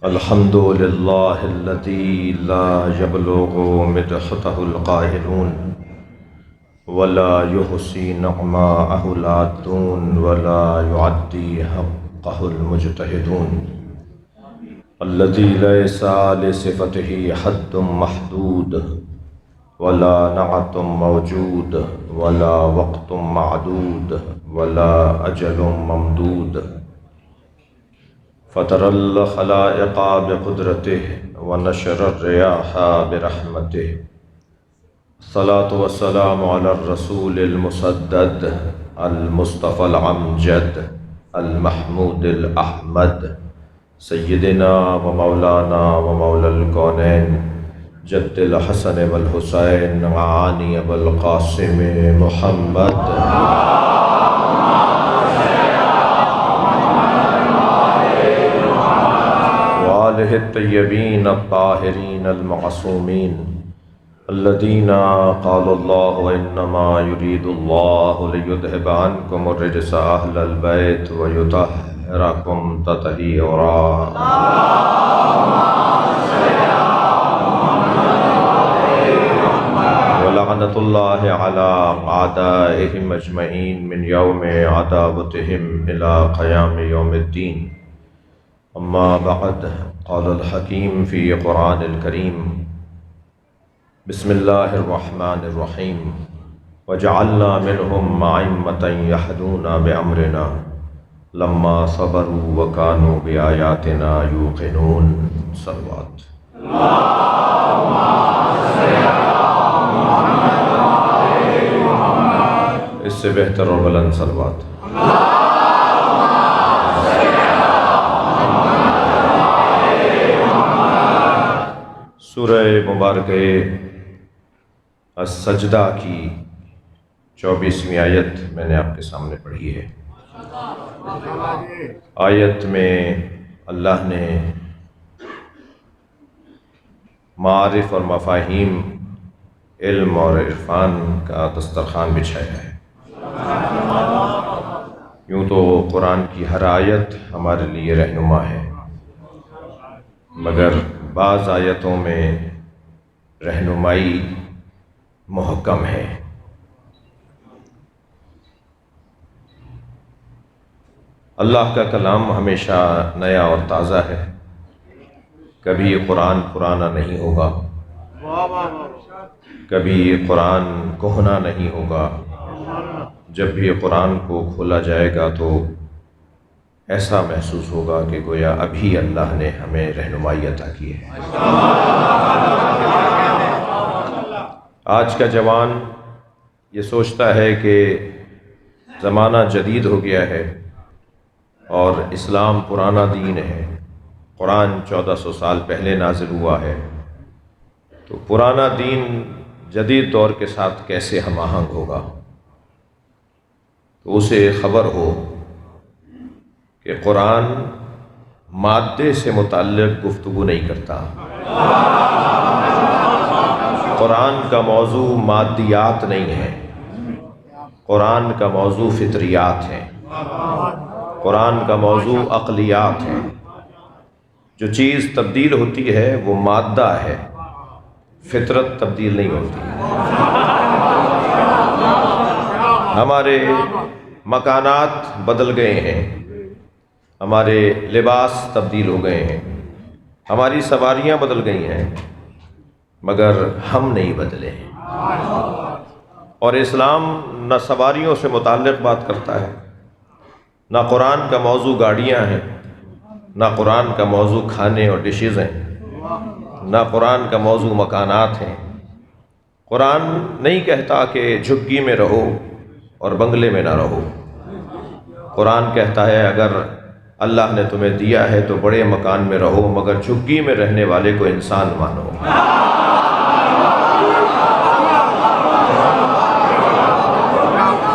الحمد لله الذي لا يبلغ مدحته القائلون ولا يحصي نعماءه العادون ولا يعدي حقه المجتهدون الذي ليس لصفته حد محدود ولا نعت موجود ولا وقت معدود ولا أجل ممدود فطر الخلائق بقدرته ونشر الرياح برحمته الصلاة والسلام على الرسول المسدد المصطفى العمجد المحمود الأحمد سيدنا ومولانا ومولى الكونين جد الحسن والحسين معاني أبو القاسم محمد وآله الطيبين الطاهرين المعصومين الذين قال الله إنما يريد الله ليذهب عنكم الرجس أهل البيت ويطهركم تطهيرا ولعنة الله على أعدائهم أجمعين من يوم عداوتهم إلى قيام يوم الدين. أما بعد، قال الحكيم في قرآن الكريم: بسم الله الرحمن الرحيم وجعلنا منهم أئمة يهدون بأمرنا لما صبروا وكانوا بآياتنا يوقنون. صلوات. اس سے بہتر اور بلند صلوات. سورہ مبارکہ السجدہ کی 24ویں آیت میں نے آپ کے سامنے پڑھی ہے. آیت میں اللہ نے معارف اور مفاہیم، علم اور عرفان کا دسترخوان بچھایا ہے. یوں تو قرآن کی ہر آیت ہمارے لیے رہنما ہے، مگر بعض آیتوں میں رہنمائی محکم ہے. اللہ کا کلام ہمیشہ نیا اور تازہ ہے. کبھی قرآن پرانا نہیں ہوگا، کبھی قرآن کہنا نہیں ہوگا. جب بھی قرآن کو کھولا جائے گا تو ایسا محسوس ہوگا کہ گویا ابھی اللہ نے ہمیں رہنمائی عطا کی ہے. آج کا جوان یہ سوچتا ہے کہ زمانہ جدید ہو گیا ہے اور اسلام پرانا دین ہے. قرآن 1400 سال پہلے نازل ہوا ہے، تو پرانا دین جدید دور کے ساتھ کیسے ہم آہنگ ہوگا؟ تو اسے خبر ہو کہ قرآن مادے سے متعلق گفتگو نہیں کرتا. قرآن کا موضوع مادیات نہیں ہے، قرآن کا موضوع فطریات ہے، قرآن کا موضوع عقلیات ہے. جو چیز تبدیل ہوتی ہے وہ مادہ ہے، فطرت تبدیل نہیں ہوتی. ہمارے مکانات بدل گئے ہیں، ہمارے لباس تبدیل ہو گئے ہیں، ہماری سواریاں بدل گئی ہیں، مگر ہم نہیں بدلے ہیں. اور اسلام نہ سواریوں سے متعلق بات کرتا ہے، نہ قرآن کا موضوع گاڑیاں ہیں، نہ قرآن کا موضوع کھانے اور ڈشز ہیں، نہ قرآن کا موضوع مکانات ہیں. قرآن نہیں کہتا کہ جھگی میں رہو اور بنگلے میں نہ رہو. قرآن کہتا ہے اگر اللہ نے تمہیں دیا ہے تو بڑے مکان میں رہو، مگر جھگی میں رہنے والے کو انسان مانو.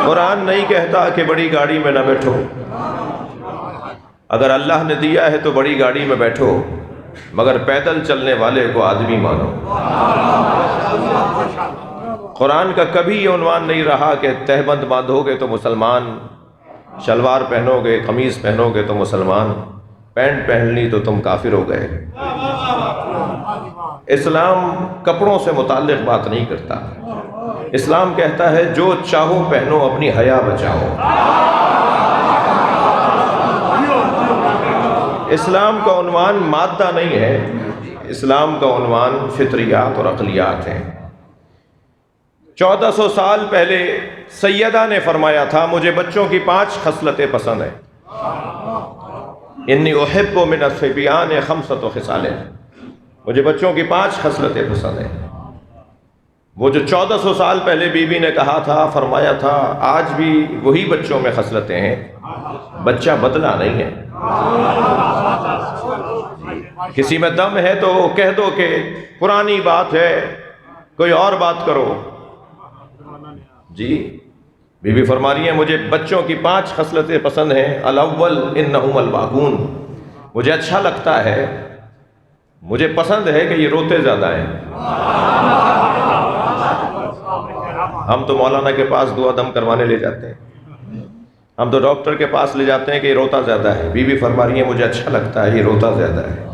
قرآن نہیں کہتا کہ بڑی گاڑی میں نہ بیٹھو. اگر اللہ نے دیا ہے تو بڑی گاڑی میں بیٹھو، مگر پیدل چلنے والے کو آدمی مانو. قرآن کا کبھی یہ عنوان نہیں رہا کہ تہبند باندھو گے تو مسلمان، شلوار پہنو گے، قمیض پہنو گے تو مسلمان، پینٹ پہن لی تو تم کافر ہو گئے۔ اسلام کپڑوں سے متعلق بات نہیں کرتا، اسلام کہتا ہے جو چاہو پہنو، اپنی حیا بچاؤ۔ اسلام کا عنوان مادہ نہیں ہے، اسلام کا عنوان فطریات اور عقلیات ہیں۔ 1400 سال پہلے سیدہ نے فرمایا تھا مجھے بچوں کی 5 خصلتیں پسند ہیں، انی احب من الصبیان 5 خصال، مجھے بچوں کی 5 خصلتیں پسند ہیں۔ وہ جو 1400 سال پہلے بی بی نے کہا تھا، فرمایا تھا، آج بھی وہی بچوں میں خصلتیں ہیں، بچہ بدلا نہیں ہے۔ کسی میں دم ہے تو کہہ دو کہ پرانی بات ہے، کوئی اور بات کرو۔ جی بی بی فرما رہی ہیں مجھے بچوں کی 5 خصلتیں پسند ہیں۔ الاول انہم الباکون، مجھے اچھا لگتا ہے، مجھے پسند ہے کہ یہ روتے زیادہ ہیں۔ ہم تو مولانا کے پاس دعا دم کروانے لے جاتے ہیں، ہم تو ڈاکٹر کے پاس لے جاتے ہیں کہ یہ روتا زیادہ ہے۔ بی بی فرما رہی ہے مجھے اچھا لگتا ہے، یہ روتا زیادہ ہے۔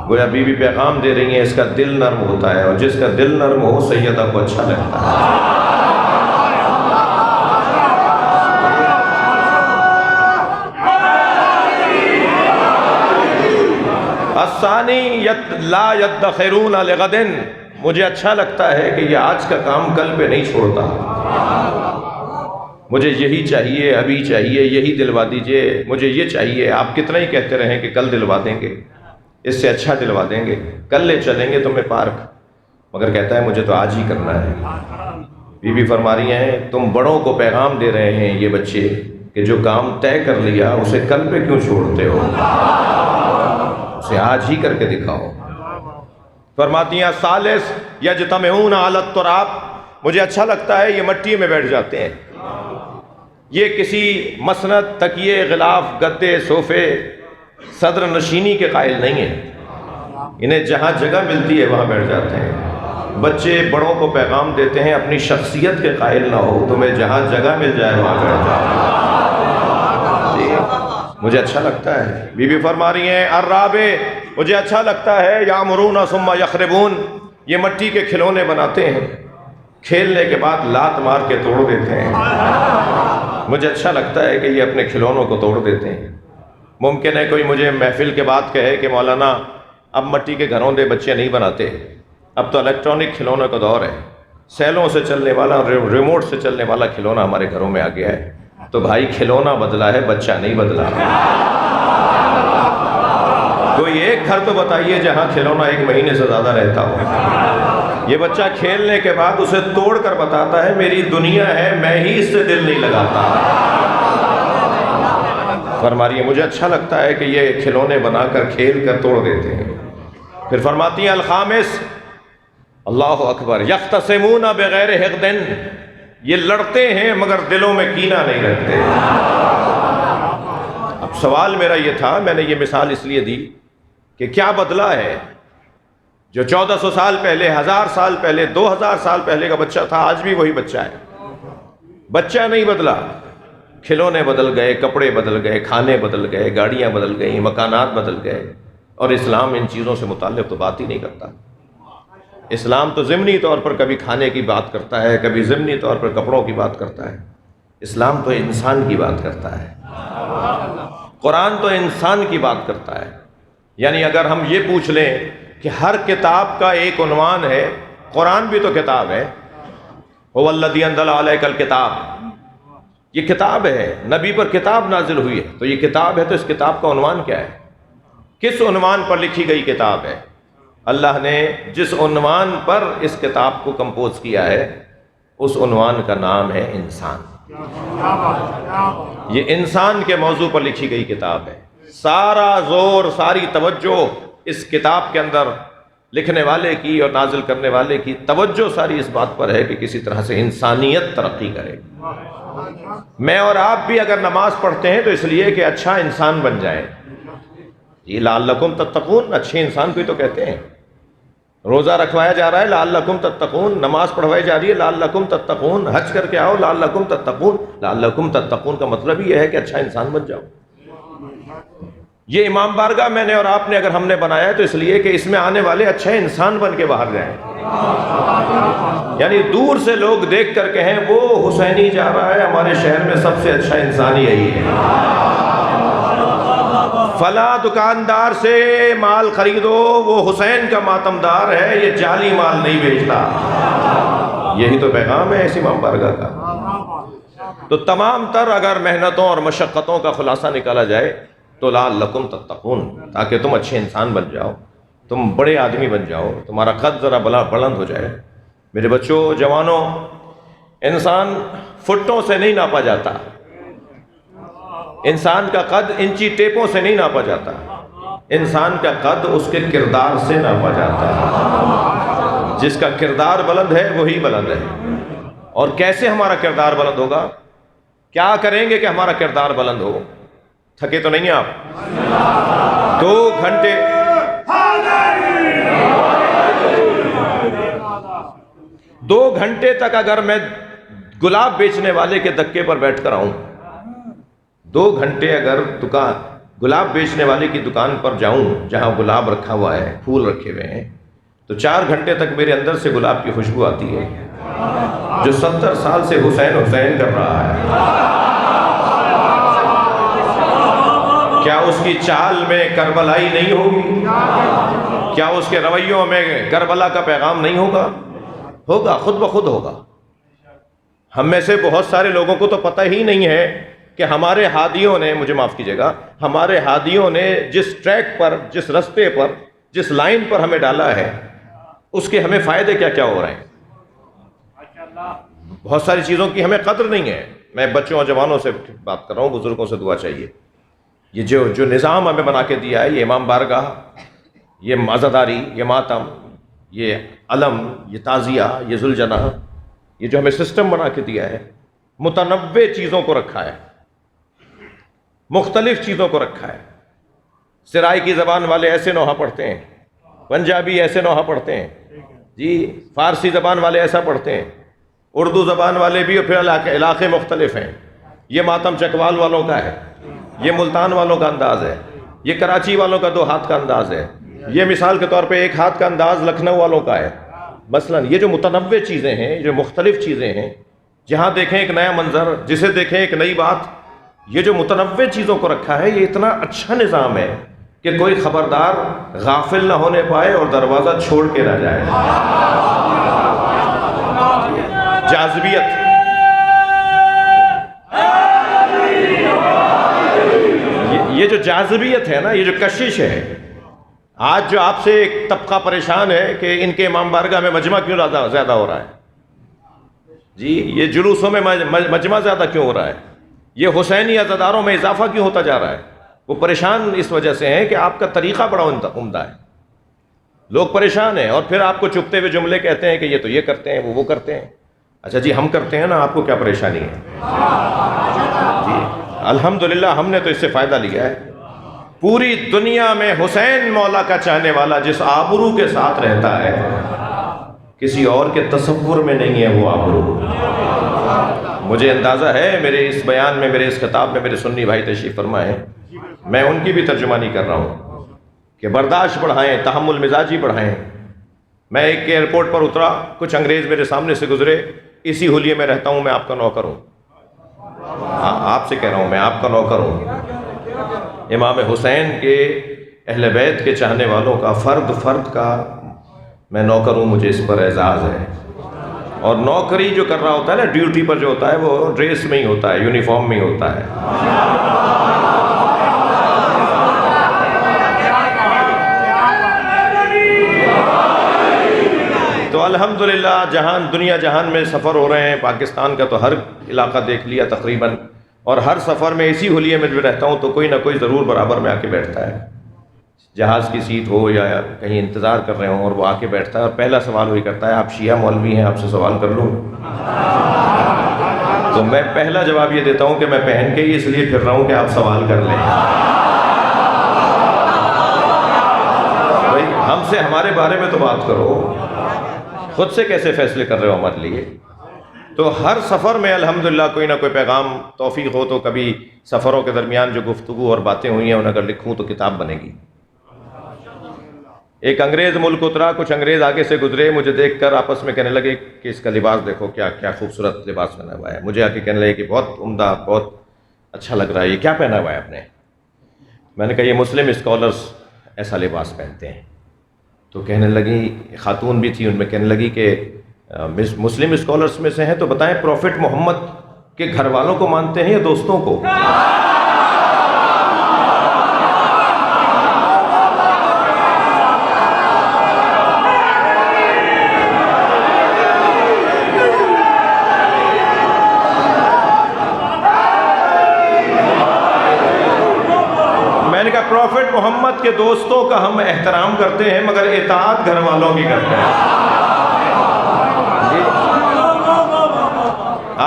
گویا بی بی پیغام دے رہی ہیں اس کا دل نرم ہوتا ہے، اور جس کا دل نرم ہو سیدہ کو اچھا لگتا ہے۔ الثانی لا یدخرون لغد، مجھے اچھا لگتا ہے کہ یہ آج کا کام کل پہ نہیں چھوڑتا، مجھے یہی چاہیے، ابھی چاہیے، یہی دلوا دیجئے، مجھے یہ چاہیے۔ آپ کتنا ہی کہتے رہیں کہ کل دلوا دیں گے، اس سے اچھا دلوا دیں گے، کل لے چلیں گے تمہیں پارک، مگر کہتا ہے مجھے تو آج ہی کرنا ہے۔ بی بی فرما رہی ہیں تم بڑوں کو پیغام دے رہے ہیں یہ بچے کہ جو کام طے کر لیا اسے کل پہ کیوں چھوڑتے ہو، اسے آج ہی کر کے دکھاؤ۔ فرماتی ہیں ثالث یجتمعون علی التراب، مجھے اچھا لگتا ہے یہ مٹی میں بیٹھ جاتے ہیں، یہ کسی مسند، تکیے، غلاف، گدے، صوفے، صدر نشینی کے قائل نہیں ہیں، انہیں جہاں جگہ ملتی ہے وہاں بیٹھ جاتے ہیں۔ بچے بڑوں کو پیغام دیتے ہیں اپنی شخصیت کے قائل نہ ہو، تمہیں جہاں جگہ مل جائے وہاں بیٹھ جاؤ۔ مجھے اچھا لگتا ہے۔ بی بی فرما رہی ہیں الرابع، مجھے اچھا لگتا ہے یامرون ثم یخربون، یہ مٹی کے کھلونے بناتے ہیں، کھیلنے کے بعد لات مار کے توڑ دیتے ہیں، مجھے اچھا لگتا ہے کہ یہ اپنے کھلونوں کو توڑ دیتے ہیں۔ ممکن ہے کوئی مجھے محفل کے بعد کہے کہ مولانا اب مٹی کے گھروں دے بچے نہیں بناتے، اب تو الیکٹرانک کھلونوں کا دور ہے، سیلوں سے چلنے والا، ریموٹ سے چلنے والا کھلونا ہمارے گھروں میں آ گیا ہے۔ تو بھائی کھلونا بدلا ہے، بچہ نہیں بدلا۔ کوئی ایک گھر تو بتائیے جہاں کھلونا 1 مہینے سے زیادہ رہتا ہو۔ یہ بچہ کھیلنے کے بعد اسے توڑ کر بتاتا ہے میری دنیا ہے، میں ہی اس سے دل نہیں لگاتا۔ فرماتی ہے مجھے اچھا لگتا ہے کہ یہ کھلونے بنا کر کھیل کر توڑ دیتے ہیں۔ پھر فرماتی ہیں الخامس، اللہ اکبر، یختصمون بغیر حقد، یہ لڑتے ہیں مگر دلوں میں کینہ نہیں رکھتے۔ اب سوال میرا یہ تھا، میں نے یہ مثال اس لیے دی کہ کیا بدلا ہے؟ جو 1400 سال پہلے، 1000 سال پہلے، 2000 سال پہلے کا بچہ تھا آج بھی وہی بچہ ہے، بچہ نہیں بدلا۔ کھلونے بدل گئے، کپڑے بدل گئے، کھانے بدل گئے، گاڑیاں بدل گئیں، مکانات بدل گئے، اور اسلام ان چیزوں سے متعلق تو بات ہی نہیں کرتا۔ اسلام تو ضمنی طور پر کبھی کھانے کی بات کرتا ہے، کبھی ضمنی طور پر کپڑوں کی بات کرتا ہے۔ اسلام تو انسان کی بات کرتا ہے، قرآن تو انسان کی بات کرتا ہے۔ یعنی اگر ہم یہ پوچھ لیں کہ ہر کتاب کا ایک عنوان ہے، قرآن بھی تو کتاب ہے، هو الذی انزل علیک الکتاب، یہ کتاب ہے، نبی پر کتاب نازل ہوئی ہے، تو یہ کتاب ہے، تو اس کتاب کا عنوان کیا ہے؟ کس عنوان پر لکھی گئی کتاب ہے؟ اللہ نے جس عنوان پر اس کتاب کو کمپوز کیا ہے اس عنوان کا نام ہے انسان۔ یہ انسان کے موضوع پر لکھی گئی کتاب ہے۔ سارا زور، ساری توجہ اس کتاب کے اندر لکھنے والے کی اور نازل کرنے والے کی توجہ ساری اس بات پر ہے کہ کسی طرح سے انسانیت ترقی کرے۔ میں اور آپ بھی اگر نماز پڑھتے ہیں تو اس لیے کہ اچھا انسان بن جائے۔ یہ لعلکم تتقون، اچھے انسان کو ہی تو کہتے ہیں۔ روزہ رکھوایا جا رہا ہے لعلکم تتقون، نماز پڑھوائی جا رہی ہے لعلکم تتقون، حج کر کے آؤ لعلکم تتقون۔ لعلکم تتقون کا مطلب یہ ہے کہ اچھا انسان بن جاؤ۔ یہ امام بارگاہ میں نے اور آپ نے اگر ہم نے بنایا ہے تو اس لیے کہ اس میں آنے والے اچھے انسان بن کے باہر جائیں، یعنی دور سے لوگ دیکھ کر کہیں وہ حسینی جا رہا ہے، ہمارے شہر میں سب سے اچھا انسان یہی ہے، فلاں دکاندار سے مال خریدو، وہ حسین کا ماتمدار ہے، یہ جعلی مال نہیں بیچتا۔ یہی تو پیغام ہے اس امام بارگاہ کا۔ تو تمام تر اگر محنتوں اور مشقتوں کا خلاصہ نکالا جائے تو لعلکم تتقون، تاکہ تم اچھے انسان بن جاؤ، تم بڑے آدمی بن جاؤ، تمہارا قد ذرا بلند ہو جائے۔ میرے بچوں، جوانوں، انسان فٹوں سے نہیں ناپا جاتا، انسان کا قد انچی ٹیپوں سے نہیں ناپا جاتا، انسان کا قد اس کے کردار سے ناپا جاتا ہے۔ جس کا کردار بلند ہے وہی بلند ہے۔ اور کیسے ہمارا کردار بلند ہوگا؟ کیا کریں گے کہ ہمارا کردار بلند ہو؟ تھکے تو نہیں ہیں آپ؟ 2 گھنٹے تک اگر میں گلاب بیچنے والے کے دکے پر بیٹھ کر آؤں، 2 گھنٹے اگر گلاب بیچنے والے کی دکان پر جاؤں جہاں گلاب رکھا ہوا ہے، پھول رکھے ہوئے ہیں، تو 4 گھنٹے تک میرے اندر سے گلاب کی خوشبو آتی ہے جو 70 سال سے حسین حسین کر رہا ہے۔ کیا اس کی چال میں کربلائی نہیں ہوگی؟ کیا اس کے رویوں میں کربلا کا پیغام نہیں ہوگا؟ ہوگا، خود بخود ہوگا۔ ہم میں سے بہت سارے لوگوں کو تو پتہ ہی نہیں ہے کہ ہمارے ہادیوں نے، مجھے معاف کیجیے گا، ہمارے ہادیوں نے جس ٹریک پر، جس رستے پر، جس لائن پر ہمیں ڈالا ہے، اس کے ہمیں فائدے کیا کیا ہو رہے ہیں۔ بہت ساری چیزوں کی ہمیں قدر نہیں ہے۔ میں بچوں اور جوانوں سے بات کر رہا ہوں، بزرگوں سے دعا چاہیے۔ یہ جو نظام ہمیں بنا کے دیا ہے، یہ امام بارگاہ، یہ عزاداری، یہ ماتم، یہ علم، یہ تعزیہ، یہ ذوالجناح، یہ جو ہمیں سسٹم بنا کے دیا ہے، متنوع چیزوں کو رکھا ہے، مختلف چیزوں کو رکھا ہے۔ سرائی کی زبان والے ایسے نوحہ پڑھتے ہیں، پنجابی ایسے نوحہ پڑھتے ہیں، جی فارسی زبان والے ایسا پڑھتے ہیں، اردو زبان والے بھی، اور پھر علاقے مختلف ہیں۔ یہ ماتم چکوال والوں کا ہے، یہ ملتان والوں کا انداز ہے، یہ کراچی والوں کا 2 ہاتھ کا انداز ہے، یہ مثال کے طور پہ 1 ہاتھ کا انداز لکھنؤ والوں کا ہے۔ مثلا یہ جو متنوع چیزیں ہیں، جو مختلف چیزیں ہیں، جہاں دیکھیں ایک نیا منظر، جسے دیکھیں ایک نئی بات، یہ جو متنوع چیزوں کو رکھا ہے، یہ اتنا اچھا نظام ہے کہ کوئی خبردار غافل نہ ہونے پائے اور دروازہ چھوڑ کے نہ جائے۔ جاذبیت، یہ جو جاذبیت ہے نا، یہ جو کشش ہے، آج جو آپ سے ایک طبقہ پریشان ہے کہ ان کے امام بارگاہ میں مجمع کیوں زیادہ ہو رہا ہے، جی یہ جلوسوں میں مجمع زیادہ کیوں ہو رہا ہے، یہ حسینی عزاداروں میں اضافہ کیوں ہوتا جا رہا ہے، وہ پریشان اس وجہ سے ہیں کہ آپ کا طریقہ بڑا عمدہ ہے۔ لوگ پریشان ہیں اور پھر آپ کو چپتے ہوئے جملے کہتے ہیں کہ یہ تو یہ کرتے ہیں، وہ کرتے ہیں۔ اچھا جی، ہم کرتے ہیں نا، آپ کو کیا پریشانی ہے؟ جی الحمدللہ ہم نے تو اس سے فائدہ لیا ہے۔ پوری دنیا میں حسین مولا کا چاہنے والا جس آبرو کے ساتھ رہتا ہے، کسی اور کے تصور میں نہیں ہے وہ آبرو۔ مجھے اندازہ ہے میرے اس بیان میں، میرے اس خطاب میں میرے سنی بھائی تشریف فرما ہے، میں ان کی بھی ترجمانی کر رہا ہوں کہ برداشت بڑھائیں، تحمل مزاجی بڑھائیں۔ میں ایک ایئرپورٹ پر اترا، کچھ انگریز میرے سامنے سے گزرے، اسی حلیے میں رہتا ہوں، میں آپ کا نوکر ہوں، آپ سے کہہ رہا ہوں، میں آپ کا نوکر ہوں۔ امام حسین کے اہل بیت کے چاہنے والوں کا، فرد کا میں نوکر ہوں، مجھے اس پر اعزاز ہے۔ اور نوکری جو کر رہا ہوتا ہے نا، ڈیوٹی پر جو ہوتا ہے، وہ ڈریس میں ہی ہوتا ہے، یونیفارم میں ہی ہوتا ہے۔ تو الحمدللہ دنیا جہان میں سفر ہو رہے ہیں، پاکستان کا تو ہر علاقہ دیکھ لیا تقریباً، اور ہر سفر میں اسی حلیے میں جو رہتا ہوں تو کوئی نہ کوئی ضرور برابر میں آ کے بیٹھتا ہے، جہاز کی سیٹ ہو یا کہیں انتظار کر رہے ہوں، اور وہ آ کے بیٹھتا ہے اور پہلا سوال وہی کرتا ہے، آپ شیعہ مولوی ہیں، آپ سے سوال کر لوں؟ تو میں پہلا جواب یہ دیتا ہوں کہ میں پہن کے ہی اس لیے پھر رہا ہوں کہ آپ سوال کر لیں۔ بھائی ہم سے ہمارے بارے میں تو بات کرو، خود سے کیسے فیصلے کر رہے ہو ہمارے لیے؟ تو ہر سفر میں الحمدللہ کوئی نہ کوئی پیغام توفیق ہو تو کبھی سفروں کے درمیان جو گفتگو اور باتیں ہوئی ہیں انہیں اگر لکھوں تو کتاب بنے گی۔ ایک انگریز ملک اترا، کچھ انگریز آگے سے گزرے، مجھے دیکھ کر آپس میں کہنے لگے کہ اس کا لباس دیکھو کیا کیا خوبصورت لباس پہنا ہوا ہے۔ مجھے آ کے کہنے لگے کہ بہت عمدہ، بہت اچھا لگ رہا ہے، یہ کیا پہنا ہوا ہے آپ نے؟ میں نے کہا یہ مسلم اسکالرس ایسا لباس پہنتے ہیں۔ تو کہنے لگی، خاتون بھی تھی ان میں، کہنے لگی کہ مسلم اسکالرس میں سے ہیں تو بتائیں پروفٹ محمد کے گھر والوں کو مانتے ہیں یا دوستوں کو؟ میں نے کہا پروفٹ محمد کے دوستوں کا ہم احترام کرتے ہیں مگر اطاعت گھر والوں کی کرتے ہیں۔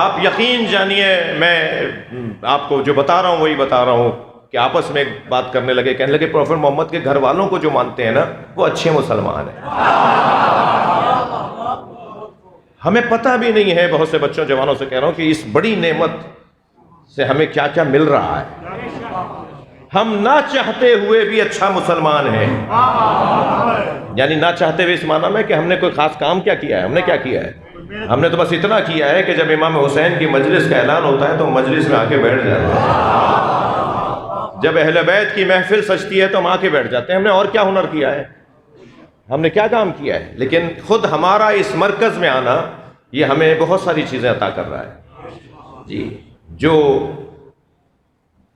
آپ یقین جانیے، میں آپ کو جو بتا رہا ہوں وہی بتا رہا ہوں کہ آپس میں بات کرنے لگے، کہنے لگے پروفٹ محمد کے گھر والوں کو جو مانتے ہیں نا وہ اچھے مسلمان ہیں۔ ہمیں پتہ بھی نہیں ہے، بہت سے بچوں جوانوں سے کہہ رہا ہوں کہ اس بڑی نعمت سے ہمیں کیا کیا مل رہا ہے۔ ہم نہ چاہتے ہوئے بھی اچھا مسلمان ہیں، یعنی نہ چاہتے ہوئے اس معنی میں کہ ہم نے کوئی خاص کام کیا کیا ہے، ہم نے کیا کیا ہے؟ ہم نے تو بس اتنا کیا ہے کہ جب امام حسین کی مجلس کا اعلان ہوتا ہے تو مجلس میں آ کے بیٹھ جاتے ہیں، جب اہل بیت کی محفل سجتی ہے تو ہم آ کے بیٹھ جاتے ہیں۔ ہم نے اور کیا ہنر کیا ہے، ہم نے کیا کام کیا ہے؟ لیکن خود ہمارا اس مرکز میں آنا یہ ہمیں بہت ساری چیزیں عطا کر رہا ہے۔ جی، جو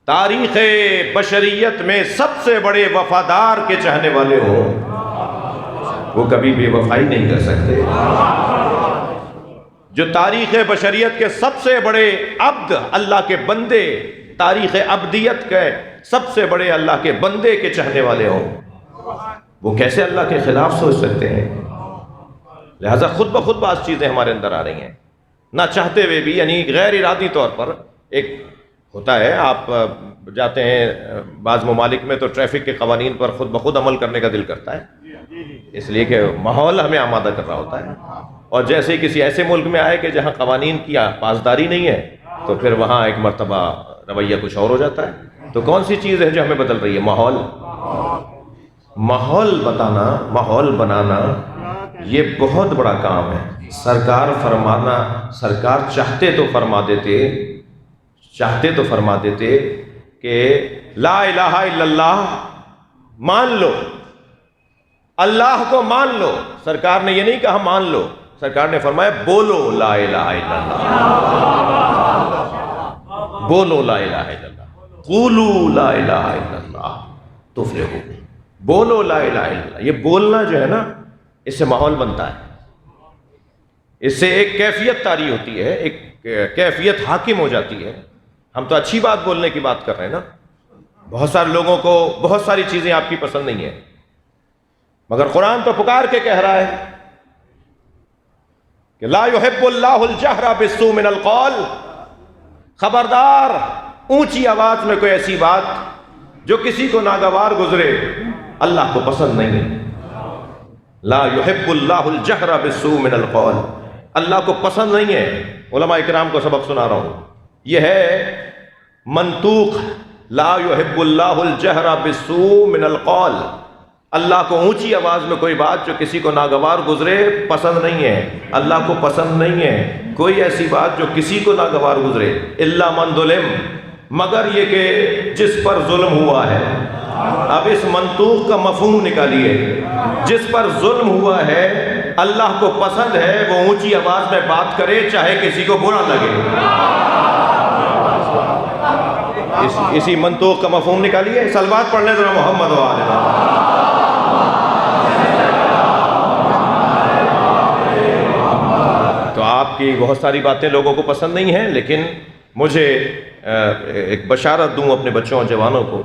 تاریخ بشریت میں سب سے بڑے وفادار کے چاہنے والے ہوں وہ کبھی بے وفائی نہیں کر سکتے۔ جو تاریخ بشریت کے سب سے بڑے عبد، اللہ کے بندے، تاریخ عبدیت کے سب سے بڑے اللہ کے بندے کے چاہنے والے ہوں، وہ کیسے اللہ کے خلاف سوچ سکتے ہیں؟ لہذا خود بخود بعض چیزیں ہمارے اندر آ رہی ہیں نہ چاہتے ہوئے بھی، یعنی غیر ارادی طور پر۔ ایک ہوتا ہے، آپ جاتے ہیں بعض ممالک میں تو ٹریفک کے قوانین پر خود بخود عمل کرنے کا دل کرتا ہے، اس لیے کہ ماحول ہمیں آمادہ کر رہا ہوتا ہے، اور جیسے ہی کسی ایسے ملک میں آئے کہ جہاں قوانین کی پاسداری نہیں ہے تو پھر وہاں ایک مرتبہ رویہ کچھ اور ہو جاتا ہے۔ تو کون سی چیز ہے جو ہمیں بدل رہی ہے؟ ماحول۔ ماحول بتانا، ماحول بنانا یہ بہت بڑا کام ہے۔ سرکار چاہتے تو فرما دیتے کہ لا الہ الا اللہ مان لو، اللہ کو مان لو۔ سرکار نے یہ نہیں کہا مان لو، سرکار نے فرمایا بولو لا الہ الا اللہ، بولو لا الہ الا اللہ، قولوا لا الہ الا اللہ تفلحوا، بولو لا الہ الا اللہ۔ یہ بولنا جو ہے نا، اس سے ماحول بنتا ہے، اس سے ایک کیفیت طاری ہوتی ہے، ایک کیفیت حاکم ہو جاتی ہے۔ ہم تو اچھی بات بولنے کی بات کر رہے ہیں نا، بہت سارے لوگوں کو بہت ساری چیزیں آپ کی پسند نہیں ہیں، مگر قرآن تو پکار کے کہہ رہا ہے کہ لا يحب اللہ الجہر بالسوء من القول، خبردار اونچی آواز میں کوئی ایسی بات جو کسی کو ناگوار گزرے اللہ کو پسند نہیں ہے۔ لا يحب اللہ الجہر بالسوء من القول، اللہ کو پسند نہیں ہے۔ علماء اکرام کو سبق سنا رہا ہوں، یہ ہے منطوق لا يحب اللہ الجہر بالسوء من القول، اللہ کو اونچی آواز میں کوئی بات جو کسی کو ناگوار گزرے پسند نہیں ہے، اللہ کو پسند نہیں ہے کوئی ایسی بات جو کسی کو ناگوار گزرے، الا من ظلم، مگر یہ کہ جس پر ظلم ہوا ہے۔ اب اس منطوق کا مفہوم نکالیے، جس پر ظلم ہوا ہے اللہ کو پسند ہے وہ اونچی آواز میں بات کرے چاہے کسی کو برا لگے۔ اسی منطوق کا مفہوم نکالیے، صلوات پڑھ لیں ذرا محمد و آل محمد۔ تو آپ کی بہت ساری باتیں لوگوں کو پسند نہیں ہیں، لیکن مجھے ایک بشارت دوں اپنے بچوں اور جوانوں کو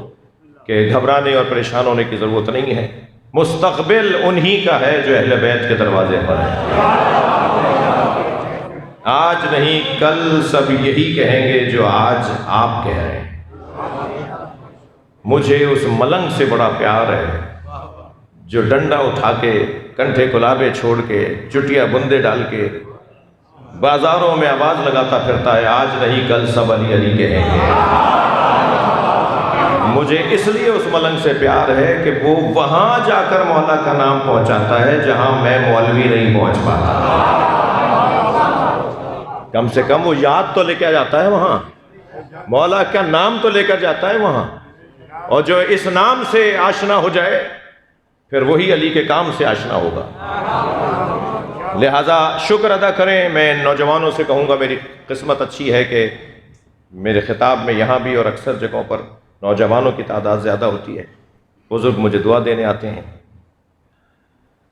کہ گھبرانے اور پریشان ہونے کی ضرورت نہیں ہے، مستقبل انہی کا ہے جو اہل بیت کے دروازے پر ہے۔ آج نہیں کل سب یہی کہیں گے جو آج آپ کہہ رہے ہیں۔ مجھے اس ملنگ سے بڑا پیار ہے جو ڈنڈا اٹھا کے، کنٹھے کلابے چھوڑ کے، چٹیا بندے ڈال کے بازاروں میں آواز لگاتا پھرتا ہے آج نہیں کل سب علی علی کہیں گے۔ مجھے اس لیے اس ملنگ سے پیار ہے کہ وہ وہاں جا کر مولا کا نام پہنچاتا ہے جہاں میں مولوی نہیں پہنچ پاتا۔ کم سے کم وہ یاد تو لے کے جاتا ہے وہاں، مولا کا نام تو لے کر جاتا ہے وہاں، اور جو اس نام سے آشنا ہو جائے پھر وہی علی کے کام سے آشنا ہوگا۔ لہٰذا شکر ادا کریں۔ میں نوجوانوں سے کہوں گا میری قسمت اچھی ہے کہ میرے خطاب میں یہاں بھی اور اکثر جگہوں پر نوجوانوں کی تعداد زیادہ ہوتی ہے۔ بزرگ مجھے دعا دینے آتے ہیں۔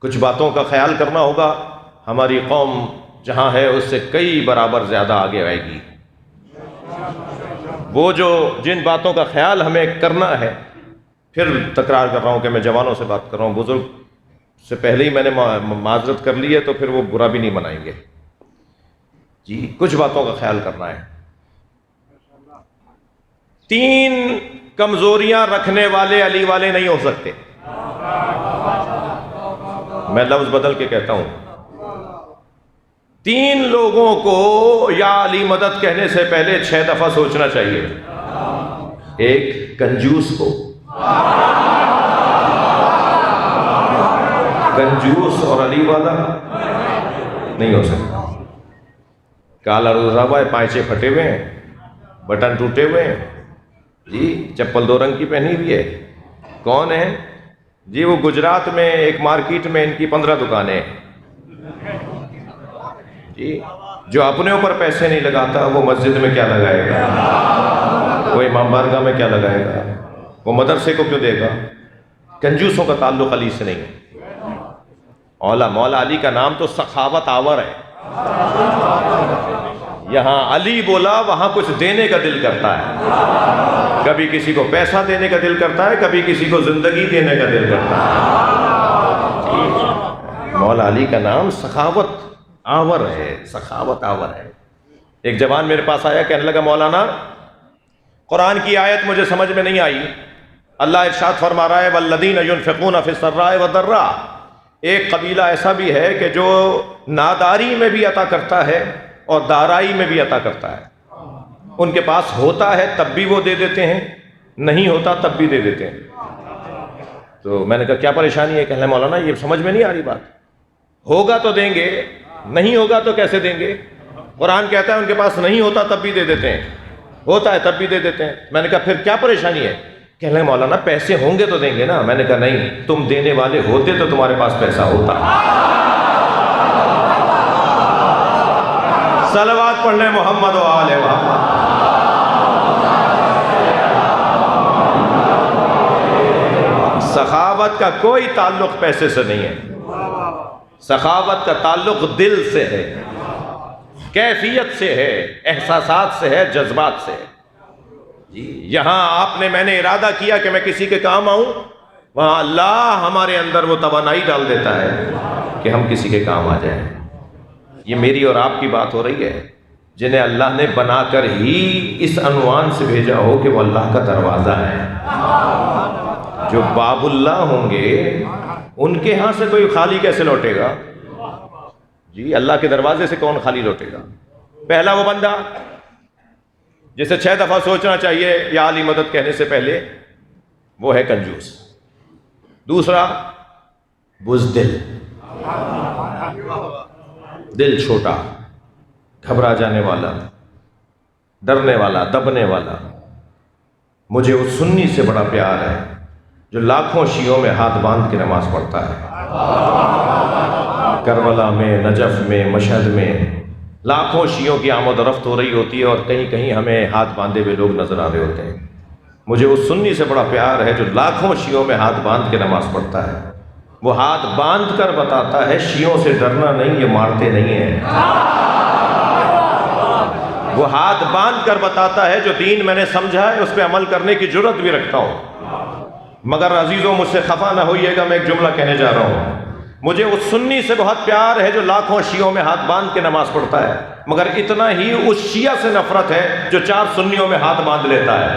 کچھ باتوں کا خیال کرنا ہوگا، ہماری قوم جہاں ہے اس سے کئی برابر زیادہ آگے آئے گی۔ وہ جو جن باتوں کا خیال ہمیں کرنا ہے، پھر تکرار کر رہا ہوں کہ میں جوانوں سے بات کر رہا ہوں، بزرگ سے پہلے ہی میں نے معذرت کر لی ہے تو پھر وہ برا بھی نہیں منائیں گے جی۔ کچھ باتوں کا خیال کرنا ہے۔ 3 کمزوریاں رکھنے والے علی والے نہیں ہو سکتے۔ میں لفظ بدل کے کہتا ہوں، 3 لوگوں کو یا علی مدد کہنے سے پہلے 6 دفعہ سوچنا چاہیے۔ ایک کنجوس کو، کنجوس اور علی والا نہیں ہو سکتا۔ کالا روزہ پائچے پھٹے ہوئے ہیں، بٹن ٹوٹے ہوئے ہیں جی، چپل 2 رنگ کی پہنی ہوئی ہے۔ کون ہے جی؟ وہ گجرات میں ایک مارکیٹ میں ان کی 15 دکانیں ہیں جی۔ جو اپنے اوپر پیسے نہیں لگاتا وہ مسجد میں کیا لگائے گا؟ وہ امام بارگاہ میں کیا لگائے گا؟ وہ مدرسے کو کیوں دے گا؟ کنجوسوں کا تعلق علی سے نہیں ہے۔ مولا علی کا نام تو سخاوت آور ہے۔ یہاں علی بولا وہاں کچھ دینے کا دل کرتا ہے، کبھی کسی کو پیسہ دینے کا دل کرتا ہے، کبھی کسی کو زندگی دینے کا دل کرتا ہے۔ مولا علی کا نام سخاوت آور ہے، سخاوت آور ہے۔ ایک جوان میرے پاس آیا، کہنے لگا مولانا قرآن کی آیت مجھے سمجھ میں نہیں آئی، اللہ ارشاد فرما رہا ہے والذین ينفقون فی السراء والضراء۔ ایک قبیلہ ایسا بھی ہے کہ جو ناداری میں بھی عطا کرتا ہے اور دارائی میں بھی عطا کرتا ہے۔ ان کے پاس ہوتا ہے تب بھی وہ دے دیتے ہیں، نہیں ہوتا تب بھی دے دیتے ہیں۔ تو میں نے کہا کیا پریشانی ہے؟ کہنے مولانا یہ سمجھ میں نہیں آ رہی بات، ہوگا تو دیں گے، نہیں ہوگا تو کیسے دیں گے؟ قرآن کہتا ہے ان کے پاس نہیں ہوتا تب بھی دے دیتے ہیں، ہوتا ہے تب بھی دے دیتے ہیں۔ میں نے کہا پھر کیا پریشانی ہے؟ کہنے لگے مولانا پیسے ہوں گے تو دیں گے نا۔ میں نے کہا نہیں، تم دینے والے ہوتے تو تمہارے پاس پیسہ ہوتا۔ صلوات پڑھنے محمد و آل محمد۔ سخاوت کا کوئی تعلق پیسے سے نہیں ہے، سخاوت کا تعلق دل سے ہے، کیفیت سے ہے، احساسات سے ہے، جذبات سے ہے جی۔ یہاں میں نے ارادہ کیا کہ میں کسی کے کام آؤں، وہاں اللہ ہمارے اندر وہ توانائی ڈال دیتا ہے کہ ہم کسی کے کام آ جائیں۔ یہ میری اور آپ کی بات ہو رہی ہے، جنہیں اللہ نے بنا کر ہی اس عنوان سے بھیجا ہو کہ وہ اللہ کا دروازہ ہے۔ جو باب اللہ ہوں گے ان کے ہاں سے کوئی خالی کیسے لوٹے گا جی؟ اللہ کے دروازے سے کون خالی لوٹے گا؟ پہلا وہ بندہ جسے 6 دفعہ سوچنا چاہیے یا علی مدد کہنے سے پہلے، وہ ہے کنجوس۔ دوسرا بزدل، دل چھوٹا، گھبرا جانے والا، ڈرنے والا، دبنے والا۔ مجھے اس سنی سے بڑا پیار ہے جو لاکھوں شیعوں میں ہاتھ باندھ کے نماز پڑھتا ہے۔ کربلا میں، نجف میں، مشہد میں لاکھوں شیعوں کی آمد و رفت ہو رہی ہوتی ہے اور کہیں کہیں ہمیں ہاتھ باندھے ہوئے لوگ نظر آ رہے ہوتے ہیں۔ مجھے اس سنی سے بڑا پیار ہے جو لاکھوں شیعوں میں ہاتھ باندھ کے نماز پڑھتا ہے۔ وہ ہاتھ باندھ کر بتاتا ہے شیعوں سے ڈرنا نہیں، یہ مارتے نہیں ہیں۔ وہ ہاتھ باندھ کر بتاتا ہے جو دین میں نے سمجھا ہے اس پہ عمل کرنے کی جرت بھی رکھتا ہوں۔ مگر عزیزوں مجھ سے خفا نہ ہوئیے گا، میں ایک جملہ کہنے جا رہا ہوں۔ مجھے اس سنی سے بہت پیار ہے جو لاکھوں شیعوں میں ہاتھ باندھ کے نماز پڑھتا ہے، مگر اتنا ہی اس شیعہ سے نفرت ہے جو 4 سنیوں میں ہاتھ باندھ لیتا ہے۔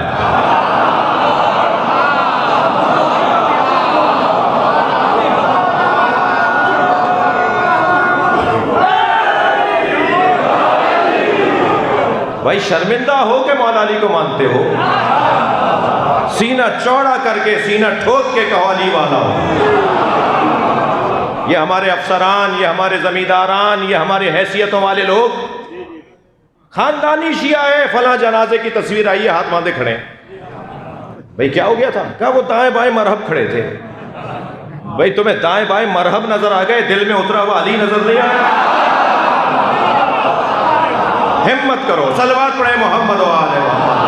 بھائی شرمندہ ہو کہ مولا علی کو مانتے ہو، سینہ چوڑا کر کے سینہ ٹھوک کے کہو علی والا ہو۔ یہ ہمارے افسران، یہ ہمارے زمینداران، یہ ہمارے حیثیتوں والے لوگ خاندانی شیعہ ہے، فلاں جنازے کی تصویر آئی ہے، ہاتھ باندھے کھڑے ہیں۔ بھائی کیا ہو گیا تھا؟ کہا وہ دائیں بائیں مرہب کھڑے تھے۔ بھائی تمہیں دائیں بائیں مرہب نظر آ گئے، دل میں اترا ہوا علی نظر نہیں آیا؟ ہمت کرو، صلوات پڑھیں محمد و آل محمد۔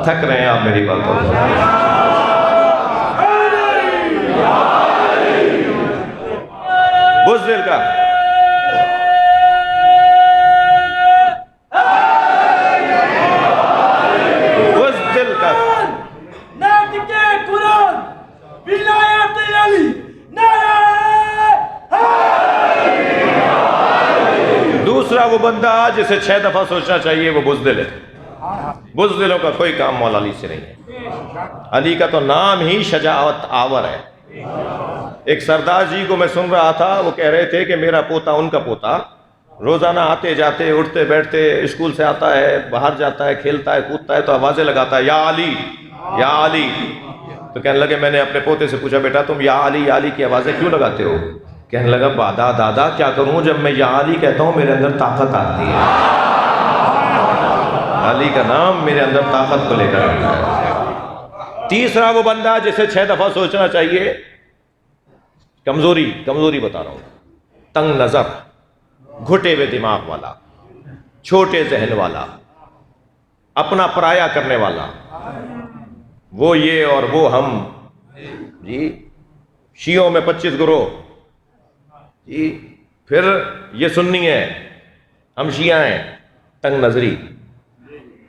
تھک رہے ہیں آپ میری باتوں سے؟ بزدل کا دوسرا وہ بندہ جسے 6 دفعہ سوچنا چاہیے وہ بزدل ہے۔ بزدلوں کا کوئی کام مولا علی سے نہیں ہے۔ علی کا تو نام ہی شجاعت آور ہے۔ ایک سردار جی کو میں سن رہا تھا، وہ کہہ رہے تھے کہ میرا پوتا، ان کا پوتا، روزانہ آتے جاتے اٹھتے بیٹھتے اسکول سے آتا ہے، باہر جاتا ہے، کھیلتا ہے کودتا ہے تو آوازیں لگاتا ہے، یا علی یا علی۔ تو کہنے لگے، میں نے اپنے پوتے سے پوچھا، بیٹا تم یا علی کی آوازیں کیوں لگاتے ہو؟ کہنے لگا، دادا کیا کروں، جب میں یا علی کہتا ہوں میرے اندر طاقت آتی ہے۔ علی کا نام میرے اندر طاقت کو لے کر آتا ہے۔ تیسرا وہ بندہ جسے 6 دفعہ سوچنا چاہیے، کمزوری بتا رہا ہوں، تنگ نظر، گھٹے ہوئے دماغ والا، چھوٹے ذہن والا، اپنا پرایا کرنے والا، وہ یہ اور وہ ہم، جی شیعوں میں 25 گروہ، جی پھر یہ سنی ہے، ہم شیعہ ہیں، تنگ نظری۔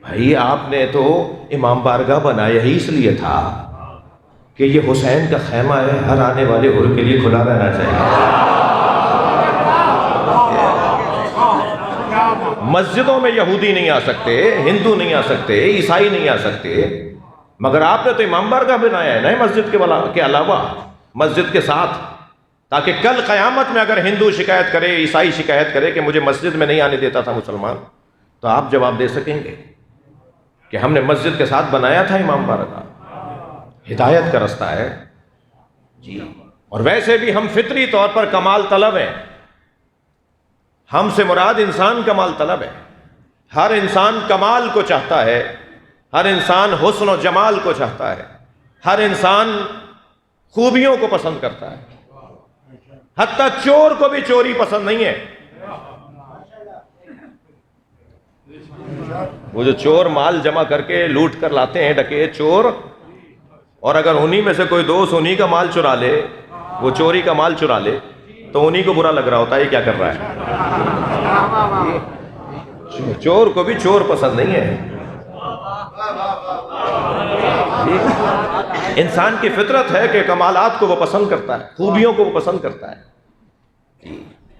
بھائی آپ نے تو امام بارگاہ بنایا ہی اس لیے تھا کہ یہ حسین کا خیمہ ہے، ہر آنے والے حر کے لیے کھلا رہنا چاہیے۔ مسجدوں میں یہودی نہیں آ سکتے، ہندو نہیں آ سکتے، عیسائی نہیں آ سکتے، مگر آپ نے تو امام بارگاہ بنایا ہے نا مسجد کے علاوہ، مسجد کے ساتھ، تاکہ کل قیامت میں اگر ہندو شکایت کرے، عیسائی شکایت کرے کہ مجھے مسجد میں نہیں آنے دیتا تھا مسلمان، تو آپ جواب دے سکیں گے کہ ہم نے مسجد کے ساتھ بنایا تھا امام بارگاہ۔ ہدایت کا رستہ ہے جی۔ اور ویسے بھی ہم فطری طور پر کمال طلب ہیں، ہم سے مراد انسان کمال طلب ہے۔ ہر انسان کمال کو چاہتا ہے، ہر انسان حسن و جمال کو چاہتا ہے، ہر انسان خوبیوں کو پسند کرتا ہے، حتیٰ چور کو بھی چوری پسند نہیں ہے۔ وہ جو چور مال جمع کر کے لوٹ کر لاتے ہیں، ڈکیت چور، اور اگر انہی میں سے کوئی دوست انہی کا مال چرا لے، وہ چوری کا مال چرا لے، تو انہی کو برا لگ رہا ہوتا ہے یہ کیا کر رہا ہے۔ چور کو بھی چور پسند نہیں ہے۔ انسان کی فطرت ہے کہ کمالات کو وہ پسند کرتا ہے، خوبیوں کو وہ پسند کرتا ہے۔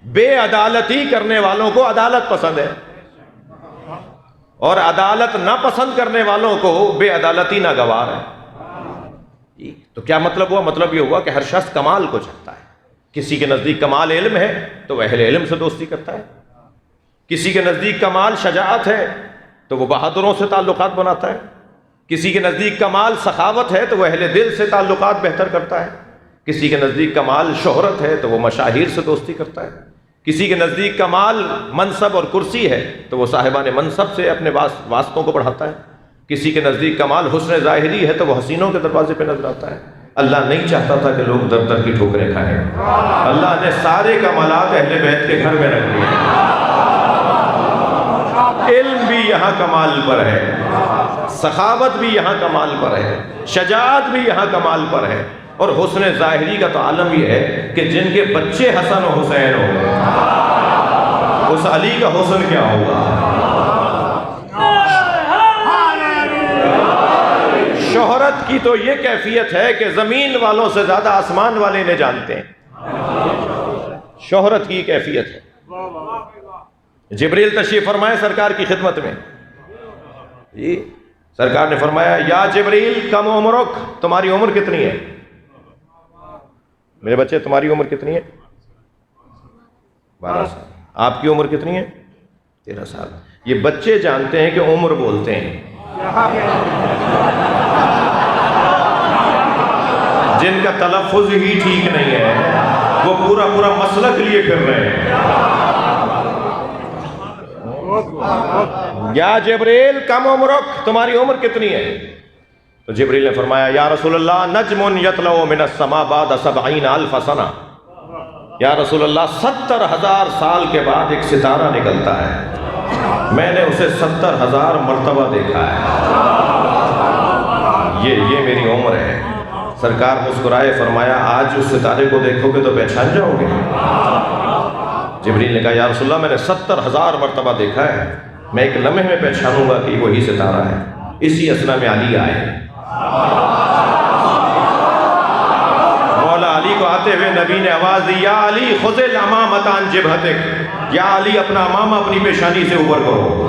بے عدالتی کرنے والوں کو عدالت پسند ہے، اور عدالت نہ پسند کرنے والوں کو بے عدالتی ناگوار ہے۔ تو کیا مطلب ہوا؟ مطلب یہ ہوا کہ ہر شخص کمال کو چاہتا ہے۔ کسی کے نزدیک کمال علم ہے تو وہ اہل علم سے دوستی کرتا ہے، کسی کے نزدیک کمال شجاعت ہے تو وہ بہادروں سے تعلقات بناتا ہے، کسی کے نزدیک کمال سخاوت ہے تو وہ اہل دل سے تعلقات بہتر کرتا ہے، کسی کے نزدیک کمال شہرت ہے تو وہ مشاہیر سے دوستی کرتا ہے، کسی کے نزدیک کمال منصب اور کرسی ہے تو وہ صاحبان منصب سے اپنے واسطوں کو بڑھاتا ہے، کسی کے نزدیک کمال حسن ظاہری ہے تو وہ حسینوں کے دروازے پہ نظر آتا ہے۔ اللہ نہیں چاہتا تھا کہ لوگ در در کی ٹھوکریں کھائیں، اللہ نے سارے کمالات اہل بیت کے گھر میں رکھ دیے۔ علم بھی یہاں کمال پر ہے، سخاوت بھی یہاں کمال پر ہے، شجاعت بھی یہاں کمال پر ہے، اور حسن ظاہری کا تو عالم یہ ہے کہ جن کے بچے حسن و حسین ہوں اس علی کا حسن کیا ہوگا۔ شہرت کی تو یہ کیفیت ہے کہ زمین والوں سے زیادہ آسمان والے انہیں جانتے ہیں، شہرت کی کیفیت ہے۔ جبریل تشریف فرمائے سرکار کی خدمت میں، جی سرکار نے فرمایا یا جبریل کم عمرک، تمہاری عمر کتنی ہے؟ میرے بچے تمہاری عمر کتنی ہے؟ 12 سال. آپ کی عمر کتنی ہے؟ 13 سال. یہ بچے جانتے ہیں کہ عمر بولتے ہیں. جن کا تلفظ ہی ٹھیک نہیں ہے وہ پورا مسلک لیے پھر رہے ہیں. یا جبریل کم عمرک، تمہاری عمر کتنی ہے؟ تو جبریل نے فرمایا یا رسول اللہ نجم یطلع من السماء بعد 70,000 سنہ. یا رسول اللہ 70,000 سال کے بعد ایک ستارہ نکلتا ہے، میں نے اسے 70,000 مرتبہ دیکھا ہے. یہ میری عمر ہے. سرکار مسکرائے، فرمایا آج اس ستارے کو دیکھو گے تو پہچان جاؤ گے؟ جبریل نے کہا یا رسول اللہ میں نے 70,000 مرتبہ دیکھا ہے، میں ایک لمحے میں پہچانوں گا کہ وہی ستارہ ہے. اسی اثنا میں علی آئے. مولا علی کو آتے ہوئے نبی نے آواز دی یا علی خذ الامامۃ عن جبہتک، یا علی اپنا امامہ اپنی پیشانی سے اوپر کرو.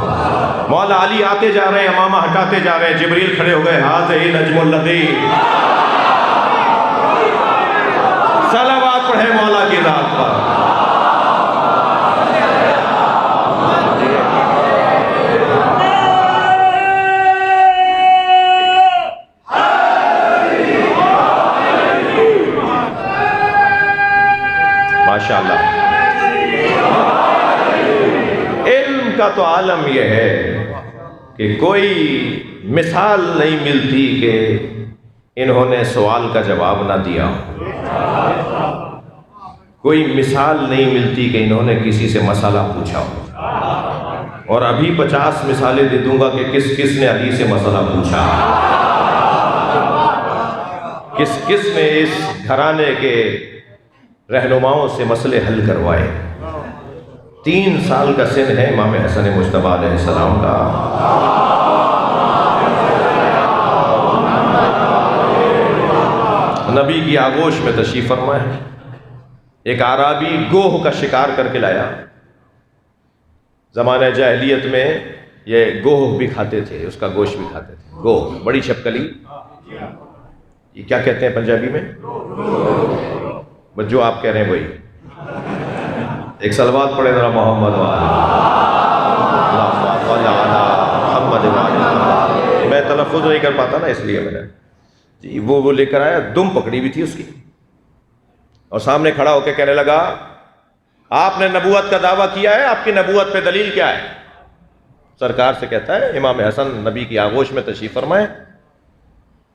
مولا علی آتے جا رہے ہیں، امامہ ہٹاتے جا رہے ہیں. جبریل کھڑے ہو گئے، ھذہ نجم الذی. صلوات پڑھے مولا کی ذات پر. ماشاءاللہ. علم کا تو عالم یہ ہے کہ کوئی مثال نہیں ملتی کہ انہوں نے سوال کا جواب نہ دیا. کوئی مثال نہیں ملتی کہ انہوں نے کسی سے مسئلہ پوچھا ہو. اور ابھی 50 مثالیں دے دوں گا کہ کس کس نے علی سے مسئلہ پوچھا، کس کس نے اس گھرانے کے رہنماؤں سے مسئلے حل کروائے. 3 سال کا سن ہے امام حسن مجتبیٰ علیہ السلام کا. نبی کی آغوش میں تشریف فرما ہے. ایک اعرابی گوہ کا شکار کر کے لایا. زمانہ جاہلیت میں یہ گوہ بھی کھاتے تھے، اس کا گوشت بھی کھاتے تھے. گوہ بڑی چھپکلی، یہ کیا کہتے ہیں پنجابی میں؟ بس جو آپ کہہ رہے ہیں وہی. ایک صلوات پڑھے ذرا محمد محمد. میں تلفظ نہیں کر پاتا نا اس لیے میں نے جی وہ لے کر آیا. دم پکڑی ہوئی تھی اس کی، اور سامنے کھڑا ہو کے کہنے لگا آپ نے نبوت کا دعویٰ کیا ہے، آپ کی نبوت پہ دلیل کیا ہے؟ سرکار سے کہتا ہے امام حسن نبی کی آغوش میں تشریف فرمائے.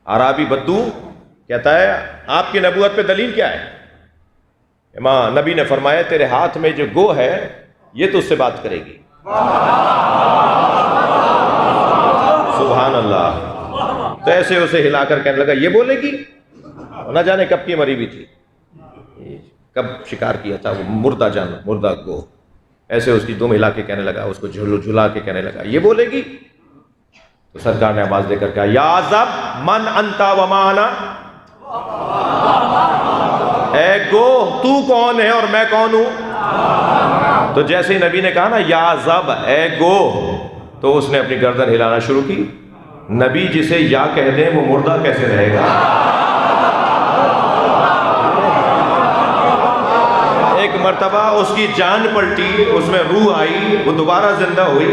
عربی بدو کہتا ہے آپ کی نبوت پہ دلیل کیا ہے؟ امام نبی نے فرمایا تیرے ہاتھ میں جو گو ہے یہ تو اس سے بات کرے گی. سبحان اللہ. تو ایسے اسے ہلا کر کہنے لگا یہ بولے گی؟ نہ جانے کب کی مری ہوئی تھی، کب شکار کیا تھا وہ مردہ جانور، مردہ گو. ایسے اس کی دم ہلا کے کہنے لگا، اس کو جھلا کے کہنے لگا یہ بولے گی؟ تو سرکار نے آواز دے کر کہا یا زب من انتا وما انا. اے گو تو کون ہے اور میں کون ہوں؟ تو جیسے ہی نبی نے کہا نا یا زب اے گو، تو اس نے اپنی گردن ہلانا شروع کی. نبی جسے یا کہہ دیں وہ مردہ کیسے رہے گا؟ ایک مرتبہ اس کی جان پلٹی، اس میں روح آئی، وہ دوبارہ زندہ ہوئی،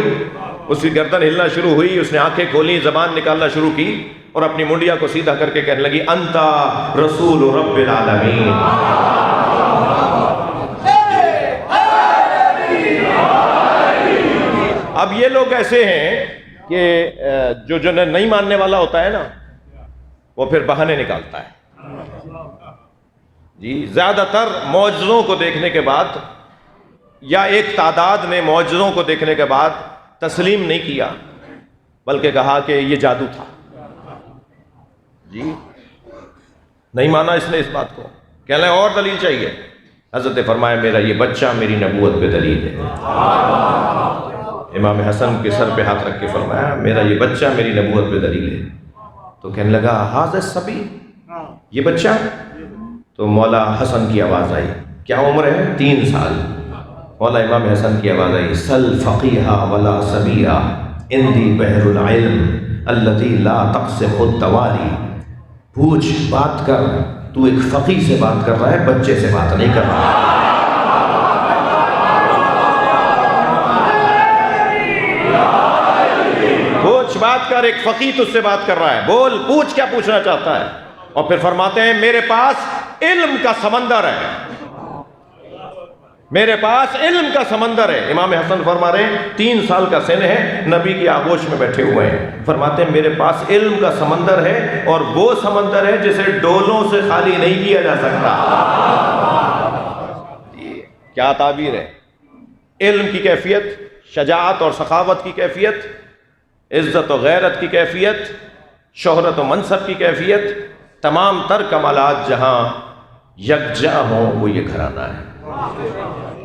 اس کی گردن ہلنا شروع ہوئی، اس نے آنکھیں کھولی، زبان نکالنا شروع کی، اور اپنی منڈیا کو سیدھا کر کے کہنے لگی انتا رسول رب العالمین. اب یہ لوگ ایسے ہیں کہ جو نہیں ماننے والا ہوتا ہے نا وہ پھر بہانے نکالتا ہے. جی زیادہ تر معجزوں کو دیکھنے کے بعد یا ایک تعداد نے معجزوں کو دیکھنے کے بعد تسلیم نہیں کیا، بلکہ کہا کہ یہ جادو تھا. جی نہیں مانا اس نے اس بات کو، کہنے لگا اور دلیل چاہیے. حضرت فرمایا میرا یہ بچہ میری نبوت پہ دلیل ہے. امام حسن کے سر پہ ہاتھ رکھ کے فرمایا میرا یہ بچہ میری نبوت پہ دلیل ہے. تو کہنے لگا ھذا الصبی، یہ بچہ؟ تو مولا حسن کی آواز آئی، کیا عمر ہے؟ 3 سال. مولا امام حسن کی آواز آئی سل فقیہا ولا صبیہا اندی بحر العلم الذی لا تقسم التوالی. پوچھ بات کر، تو ایک فقیہ سے بات کر رہا ہے، بچے سے بات نہیں کر رہا. بات کر، ایک فقیہ تجھ سے بات کر رہا ہے، بول، پوچھ، کیا پوچھنا چاہتا ہے؟ اور پھر فرماتے ہیں میرے پاس علم کا سمندر ہے، میرے پاس علم کا سمندر ہے۔ امام حسن فرما رہے ہیں 3 سال کا سن ہے، نبی کی آغوش میں بیٹھے ہوئے ہیں، فرماتے ہیں میرے پاس علم کا سمندر ہے، اور وہ سمندر ہے جسے ڈولوں سے خالی نہیں کیا جا سکتا۔ کیا تعبیر ہے! علم کی کیفیت، شجاعت اور سخاوت کی کیفیت، عزت و غیرت کی کیفیت، شہرت و منصب کی کیفیت، تمام تر کمالات جہاں یکجا ہوں وہ یہ گھرانہ ہے۔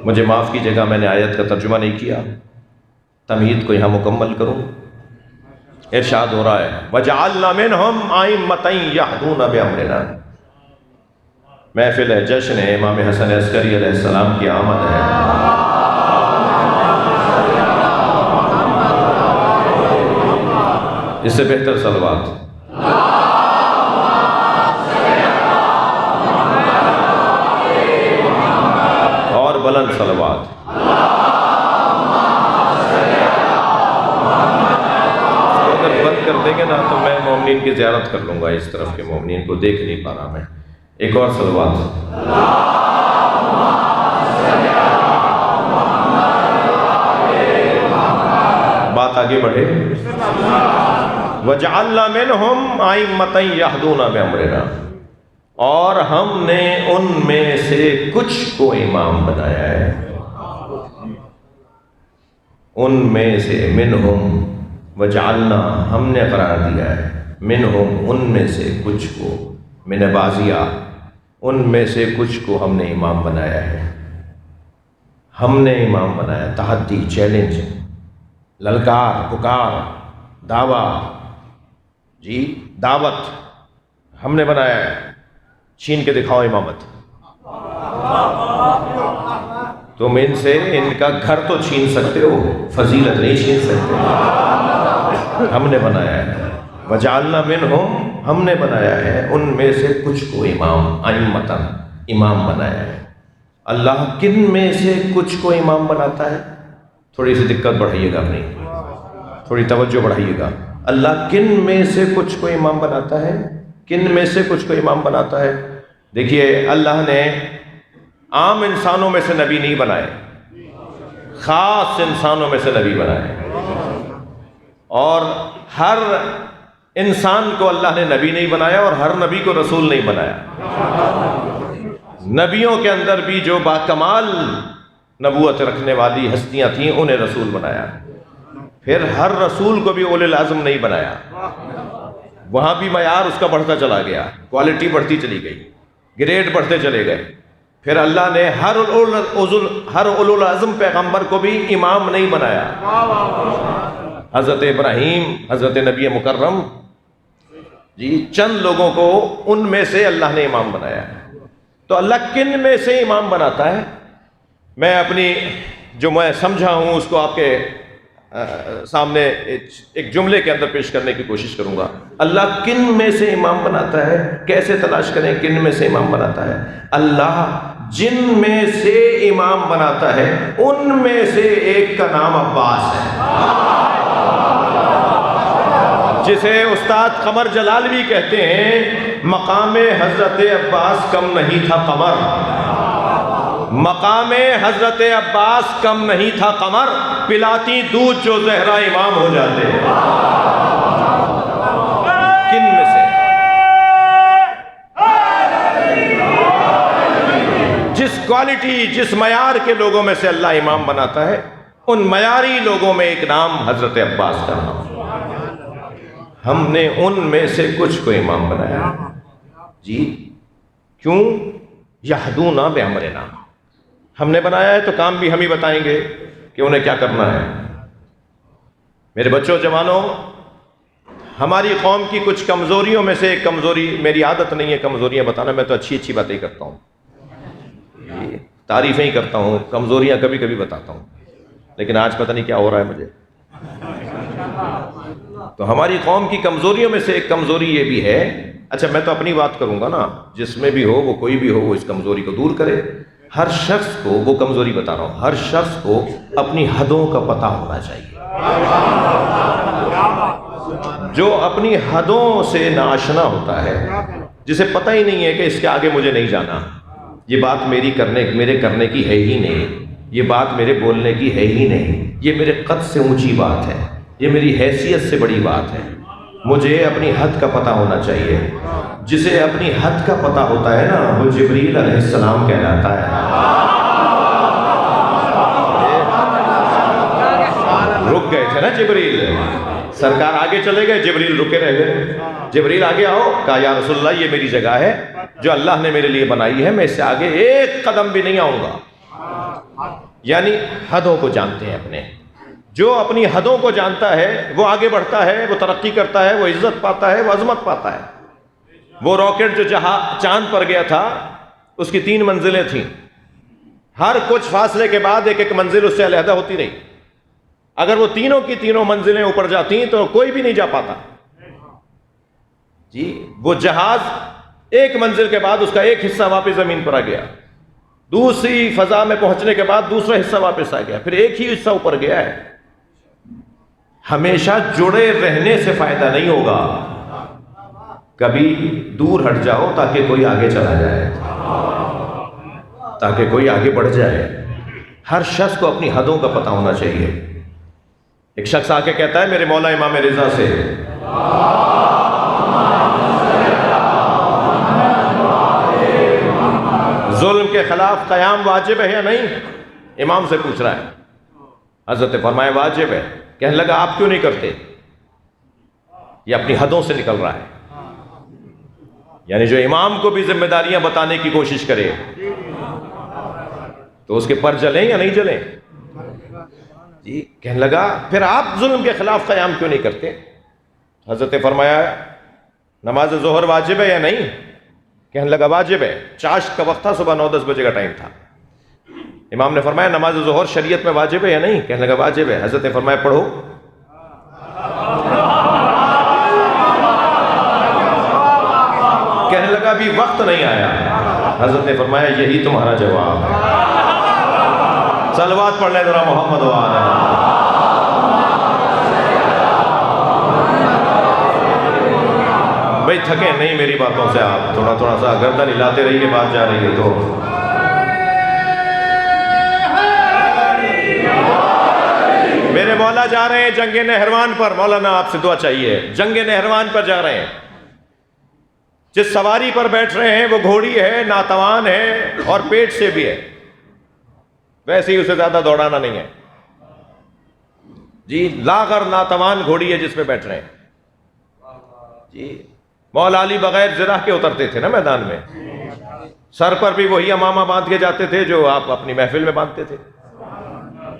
مجھے معاف کیجیے گا، میں نے آیت کا ترجمہ نہیں کیا، تمہید کو یہاں مکمل کروں۔ ارشاد ہو رہا ہے وَجَعَلْنَا مِنْهُمْ أَئِمَّةً يَهْدُونَ بِأَمْرِنَا۔ محفل ہے، جشن ہے، امام حسن عسکری علیہ السلام کی آمد ہے۔ اس سے بہتر صلوات۔ اور بلند صلوات۔ اگر بند کر دیں گے نا تو میں مومنین کی زیارت کر لوں گا، اس طرف کے مومنین کو دیکھ نہیں پا رہا میں۔ ایک اور صلوات۔ بات آگے بڑھے۔ وَجَعَلْنَا مِنْهُمْ أَئِمَّةً يَهْدُونَ بِأَمْرِنَا، اور ہم نے ان میں سے کچھ کو امام بنایا ہے، ان میں سے، منہم، وجعلنا، ہم نے قرار دیا ہے، منہم، ان میں سے کچھ کو، من بازیہ، ان میں سے کچھ کو ہم نے امام بنایا ہے۔ ہم نے امام بنایا، تحدی، چیلنج، للکار، پکار، دعویٰ، جی دعوت، ہم نے بنایا ہے۔ چھین کے دکھاؤ امامت، تم ان سے ان کا گھر تو چھین سکتے ہو، فضیلت نہیں چھین سکتے۔ ہم نے بنایا ہے، وجعلنا منہم، ہم نے بنایا ہے ان میں سے کچھ کو امام، ائمۃً، امام بنایا ہے۔ اللہ کن میں سے کچھ کو امام بناتا ہے؟ تھوڑی سی دقت بڑھائیے گا اپنی، تھوڑی توجہ بڑھائیے گا۔ اللہ کن میں سے کچھ کو امام بناتا ہے؟ کن میں سے کچھ کو امام بناتا ہے؟ دیکھیے، اللہ نے عام انسانوں میں سے نبی نہیں بنائے، خاص انسانوں میں سے نبی بنائے۔ اور ہر انسان کو اللہ نے نبی نہیں بنایا، اور ہر نبی کو رسول نہیں بنایا۔ نبیوں کے اندر بھی جو باکمال نبوت رکھنے والی ہستیاں تھیں انہیں رسول بنایا۔ پھر ہر رسول کو بھی اولو العزم نہیں بنایا، وہاں بھی معیار اس کا بڑھتا چلا گیا، کوالٹی بڑھتی چلی گئی، گریڈ بڑھتے چلے گئے۔ پھر اللہ نے ہر اولو العزم پیغمبر کو بھی امام نہیں بنایا۔ حضرت ابراہیم، حضرت نبی مکرم، جی چند لوگوں کو ان میں سے اللہ نے امام بنایا۔ تو اللہ کن میں سے امام بناتا ہے؟ میں اپنی جو میں سمجھا ہوں اس کو آپ کے سامنے ایک جملے کے اندر پیش کرنے کی کوشش کروں گا۔ اللہ کن میں سے امام بناتا ہے؟ کیسے تلاش کریں کن میں سے امام بناتا ہے؟ اللہ جن میں سے امام بناتا ہے ان میں سے ایک کا نام عباس ہے، جسے استاد قمر جلالوی کہتے ہیں مقام حضرت عباس کم نہیں تھا قمر، مقام حضرت عباس کم نہیں تھا قمر، پلاتی دودھ جو زہرا امام ہو جاتے ہیں۔ کن میں سے؟ جس کوالٹی، جس معیار کے لوگوں میں سے اللہ امام بناتا ہے، ان معیاری لوگوں میں ایک نام حضرت عباس کا نام۔ ہم نے ان میں سے کچھ کو امام بنایا۔ جی کیوں؟ یہدون بامرنا، ہم نے بنایا ہے تو کام بھی ہم ہی بتائیں گے کہ انہیں کیا کرنا ہے۔ میرے بچوں، جوانوں، ہماری قوم کی کچھ کمزوریوں میں سے ایک کمزوری، میری عادت نہیں ہے کمزوریاں بتانا، میں تو اچھی اچھی باتیں کرتا ہوں، تعریفیں ہی کرتا ہوں، کمزوریاں کبھی کبھی بتاتا ہوں، لیکن آج پتہ نہیں کیا ہو رہا ہے مجھے۔ تو ہماری قوم کی کمزوریوں میں سے ایک کمزوری یہ بھی ہے، اچھا میں تو اپنی بات کروں گا نا، جس میں بھی ہو، وہ کوئی بھی ہو، وہ اس کمزوری کو دور کرے۔ ہر شخص کو، وہ کمزوری بتا رہا ہوں، ہر شخص کو اپنی حدوں کا پتہ ہونا چاہیے۔ جو اپنی حدوں سے ناآشنا ہوتا ہے، جسے پتہ ہی نہیں ہے کہ اس کے آگے مجھے نہیں جانا، یہ بات میرے کرنے کی ہے ہی نہیں، یہ بات میرے بولنے کی ہے ہی نہیں، یہ میرے قد سے اونچی بات ہے، یہ میری حیثیت سے بڑی بات ہے، مجھے اپنی حد کا پتہ ہونا چاہیے۔ جسے اپنی حد کا پتہ ہوتا ہے نا، وہ جبریل علیہ السلام کہلاتا ہے۔ رک گئے تھے نا جبریل، سرکار آگے چلے گئے، جبریل رکے رہ گئے۔ جبریل آگے آؤ، کہا یا رسول اللہ یہ میری جگہ ہے جو اللہ نے میرے لیے بنائی ہے، میں اس سے آگے ایک قدم بھی نہیں آؤں گا۔ یعنی حدوں کو جانتے ہیں اپنے، جو اپنی حدوں کو جانتا ہے وہ آگے بڑھتا ہے، وہ ترقی کرتا ہے، وہ عزت پاتا ہے، وہ عظمت پاتا ہے۔ وہ راکٹ جو چاند پر گیا تھا، اس کی 3 منزلیں تھیں، ہر کچھ فاصلے کے بعد ایک ایک منزل اس سے علیحدہ ہوتی رہی۔ اگر وہ تینوں کی تینوں منزلیں اوپر جاتی تو کوئی بھی نہیں جا پاتا۔ جی وہ جہاز ایک منزل کے بعد اس کا ایک حصہ واپس زمین پر آ گیا، دوسری فضا میں پہنچنے کے بعد دوسرا حصہ واپس آ گیا، پھر ایک ہی حصہ اوپر گیا ہے۔ ہمیشہ جڑے رہنے سے فائدہ نہیں ہوگا، کبھی دور ہٹ جاؤ تاکہ کوئی آگے چلا جائے، تاکہ کوئی آگے بڑھ جائے۔ ہر شخص کو اپنی حدوں کا پتہ ہونا چاہیے۔ ایک شخص آ کے کہتا ہے میرے مولا امام رضا سے، ظلم کے خلاف قیام واجب ہے یا نہیں؟ امام سے پوچھ رہا ہے۔ حضرت فرمایا واجب ہے۔ کہنے لگا آپ کیوں نہیں کرتے؟ یہ اپنی حدوں سے نکل رہا ہے، یعنی جو امام کو بھی ذمہ داریاں بتانے کی کوشش کرے تو اس کے پر جلیں یا نہیں جلیں؟ جی کہنے لگا پھر آپ ظلم کے خلاف قیام کیوں نہیں کرتے؟ حضرت فرمایا نماز ظہر واجب ہے یا نہیں؟ کہنے لگا واجب ہے۔ چاشت کا وقت تھا، صبح 9-10 بجے کا ٹائم تھا۔ امام نے فرمایا نماز ظہر شریعت میں واجب ہے یا نہیں؟ کہنے لگا واجب ہے۔ حضرت نے فرمایا پڑھو۔ کہنے لگا ابھی وقت نہیں آیا۔ حضرت نے فرمایا یہی تمہارا جواب ہے۔ صلوات پڑھ لیں ذرا محمد و آلہ۔ بھائی تھکے نہیں میری باتوں سے، آپ تھوڑا سا گردن ہلاتے رہیے، بات جا رہی ہے تو۔ میرے مولا جا رہے ہیں جنگ نہروان پر، مولانا آپ سے دعا چاہیے، جنگ نہروان پر جا رہے ہیں۔ جس سواری پر بیٹھ رہے ہیں وہ گھوڑی ہے، ناتوان ہے اور پیٹ سے بھی ہے، ویسے ہی اسے زیادہ دوڑانا نہیں ہے۔ جی لاغر ناتوان گھوڑی ہے جس پہ بیٹھ رہے ہیں۔ جی مولا علی بغیر زرہ کے اترتے تھے نا میدان میں، سر پر بھی وہی امامہ باندھ کے جاتے تھے جو آپ اپنی محفل میں باندھتے تھے۔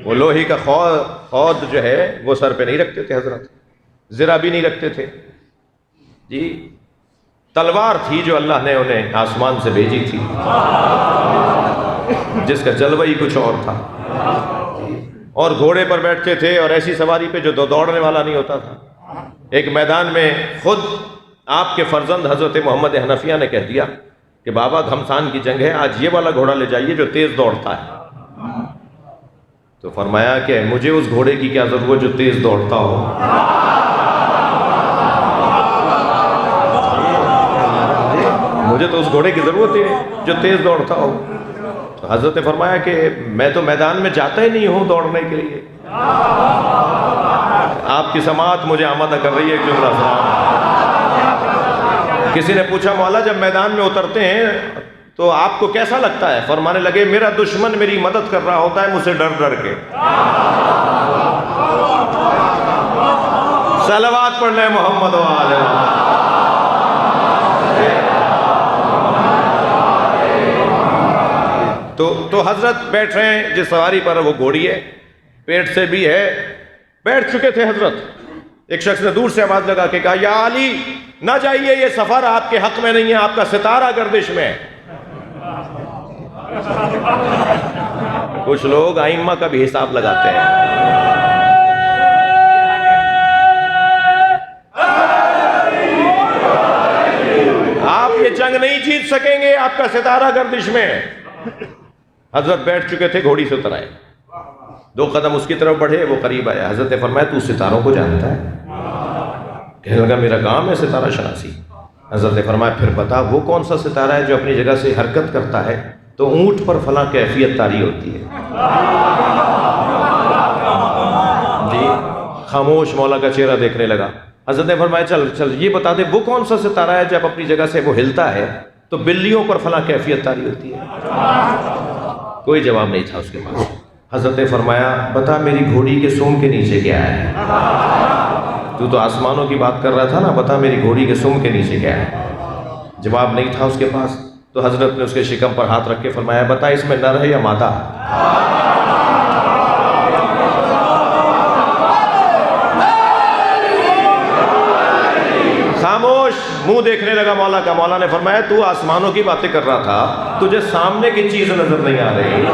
وہ لوہی کا خود جو ہے وہ سر پہ نہیں رکھتے تھے حضرت، زرہ بھی نہیں رکھتے تھے۔ جی تلوار تھی جو اللہ نے انہیں آسمان سے بھیجی تھی، جس کا جلوہ ہی کچھ اور تھا، اور گھوڑے پر بیٹھتے تھے، اور ایسی سواری پہ جو دوڑنے والا نہیں ہوتا تھا۔ ایک میدان میں خود آپ کے فرزند حضرت محمد حنفیہ نے کہہ دیا کہ بابا گھمسان کی جنگ ہے، آج یہ والا گھوڑا لے جائیے جو تیز دوڑتا ہے۔ تو فرمایا کہ مجھے اس گھوڑے کی کیا ضرورت جو تیز دوڑتا ہو، مجھے تو اس گھوڑے کی ضرورت ہے جو تیز دوڑتا ہو۔ تو حضرت نے فرمایا کہ میں تو میدان میں جاتا ہی نہیں ہوں دوڑنے کے لیے، آپ کی سماعت مجھے آمادہ کر رہی ہے ایک جملہ سنا۔ کسی نے پوچھا مولا جب میدان میں اترتے ہیں تو آپ کو کیسا لگتا ہے؟ فرمانے لگے میرا دشمن میری مدد کر رہا ہوتا ہے مجھ سے ڈر ڈر کے۔ صلوات پڑھ لیں محمد و آلہ۔ تو حضرت بیٹھ رہے ہیں جس سواری پر، وہ گھوڑی ہے، پیٹ سے بھی ہے، بیٹھ چکے تھے حضرت۔ ایک شخص نے دور سے آواز لگا کے کہا یا علی نہ جائیے، یہ سفر آپ کے حق میں نہیں ہے، آپ کا ستارہ گردش میں ہے۔ کچھ لوگ ائمہ کا بھی حساب لگاتے ہیں۔ آپ یہ جنگ نہیں جیت سکیں گے، آپ کا ستارہ گردش میں ہے۔ حضرت بیٹھ چکے تھے، گھوڑی سے اتر آئے، 2 قدم اس کی طرف بڑھے، وہ قریب آیا۔ حضرت نے فرمایا تو ستاروں کو جانتا ہے؟ کہنے لگا میرا کام ہے ستارہ شناسی۔ حضرت نے فرمایا پھر بتا وہ کون سا ستارہ ہے جو اپنی جگہ سے حرکت کرتا ہے تو اونٹ پر فلاں کیفیت طاری ہوتی ہے؟ جی خاموش مولا کا چہرہ دیکھنے لگا۔ حضرت نے فرمایا چل چل یہ بتا دے وہ کون سا ستارہ ہے جب اپنی جگہ سے وہ ہلتا ہے تو بلیوں پر فلاں کیفیت طاری ہوتی ہے؟ کوئی جواب نہیں تھا اس کے پاس۔ حضرت نے فرمایا بتا میری گھوڑی کے سونگ کے نیچے کیا ہے؟ تو آسمانوں کی بات کر رہا تھا نا، بتا میری گھوڑی کے سونگ کے نیچے کیا ہے؟ جواب نہیں تھا اس کے پاس۔ تو حضرت نے اس کے شکم پر ہاتھ رکھ کے فرمایا بتا اس میں نر ہے یا مادہ؟ خاموش، منہ دیکھنے لگا مولا کا۔ مولا نے فرمایا تو آسمانوں کی باتیں کر رہا تھا، تجھے سامنے کی چیز نظر نہیں آ رہی؟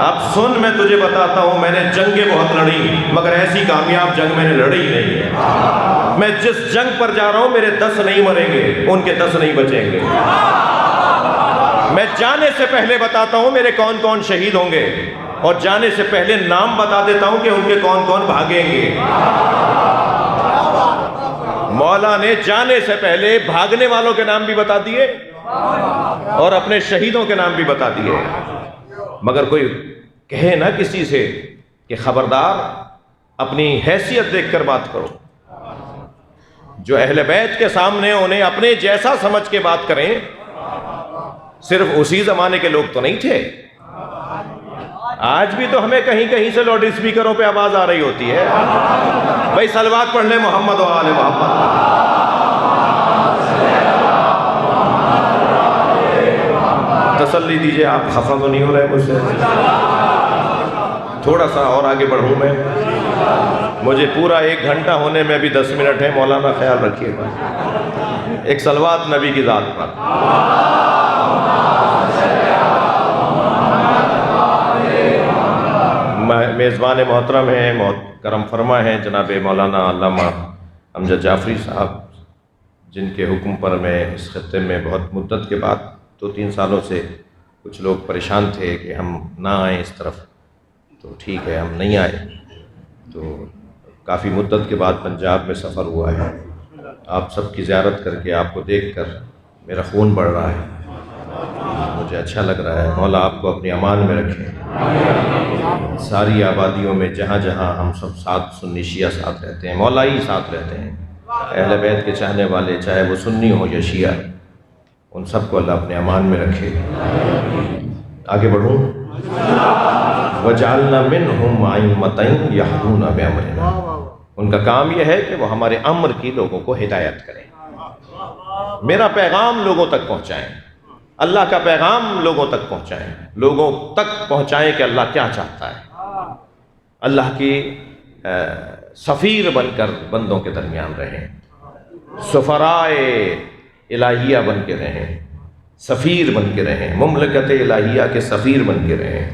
اب سن میں تجھے بتاتا ہوں، میں نے جنگیں بہت لڑی مگر ایسی کامیاب جنگ میں نے لڑی نہیں ہے۔ میں جس جنگ پر جا رہا ہوں میرے 10 نہیں مریں گے، ان کے 10 نہیں بچیں گے۔ میں جانے سے پہلے بتاتا ہوں میرے کون کون شہید ہوں گے، اور جانے سے پہلے نام بتا دیتا ہوں کہ ان کے کون کون بھاگیں گے۔ مولا نے جانے سے پہلے بھاگنے والوں کے نام بھی بتا دیے اور اپنے شہیدوں کے نام بھی بتا دیے۔ مگر کوئی کہے نا کسی سے کہ خبردار اپنی حیثیت دیکھ کر بات کرو۔ جو اہل بیت کے سامنے انہیں اپنے جیسا سمجھ کے بات کریں، صرف اسی زمانے کے لوگ تو نہیں تھے، آج بھی تو ہمیں کہیں کہیں سے لاؤڈ اسپیکروں پہ آواز آ رہی ہوتی ہے بھائی صلوات پڑھ لیں محمد و آل محمد۔ تسلی دیجئے، آپ خفا تو نہیں ہو رہے مجھ سے؟ تھوڑا سا اور آگے بڑھوں میں، مجھے پورا 1 گھنٹہ ہونے میں بھی 10 منٹ ہے، مولانا خیال رکھیے گا۔ ایک صلوات نبی کی ذات پر۔ میزبان محترم ہیں، کرم فرما ہیں جناب مولانا علامہ امجد جعفری صاحب، جن کے حکم پر میں اس خطے میں بہت مدت کے بعد 2-3 سالوں سے کچھ لوگ پریشان تھے کہ ہم نہ آئیں اس طرف، تو ٹھیک ہے ہم نہیں آئے۔ تو کافی مدت کے بعد پنجاب میں سفر ہوا ہے، آپ سب کی زیارت کر کے آپ کو دیکھ کر میرا خون بڑھ رہا ہے، مجھے اچھا لگ رہا ہے۔ مولا آپ کو اپنی امان میں رکھیں۔ ساری آبادیوں میں جہاں جہاں ہم سب ساتھ سنی شیعہ ساتھ رہتے ہیں، مولا ہی ساتھ رہتے ہیں، اہل بیت کے چاہنے والے چاہے وہ سنی ہو یا شیعہ، ان سب کو اللہ اپنے امان میں رکھے۔ آگے بڑھوں۔ وَجَعَلْنَا مِنْهُمْ أَئِمَّةً يَهْدُونَ بِأَمْرِنَا، ان کا کام یہ ہے کہ وہ ہمارے امر کی لوگوں کو ہدایت کریں، میرا پیغام لوگوں تک پہنچائیں، اللہ کا پیغام لوگوں تک پہنچائیں، لوگوں تک پہنچائیں کہ اللہ کیا چاہتا ہے، اللہ کی سفیر بن کر بندوں کے درمیان رہیں، سفرائے الہیہ بن کے رہیں، سفیر بن کے رہیں، مملکت الہیہ کے سفیر بن کے رہیں،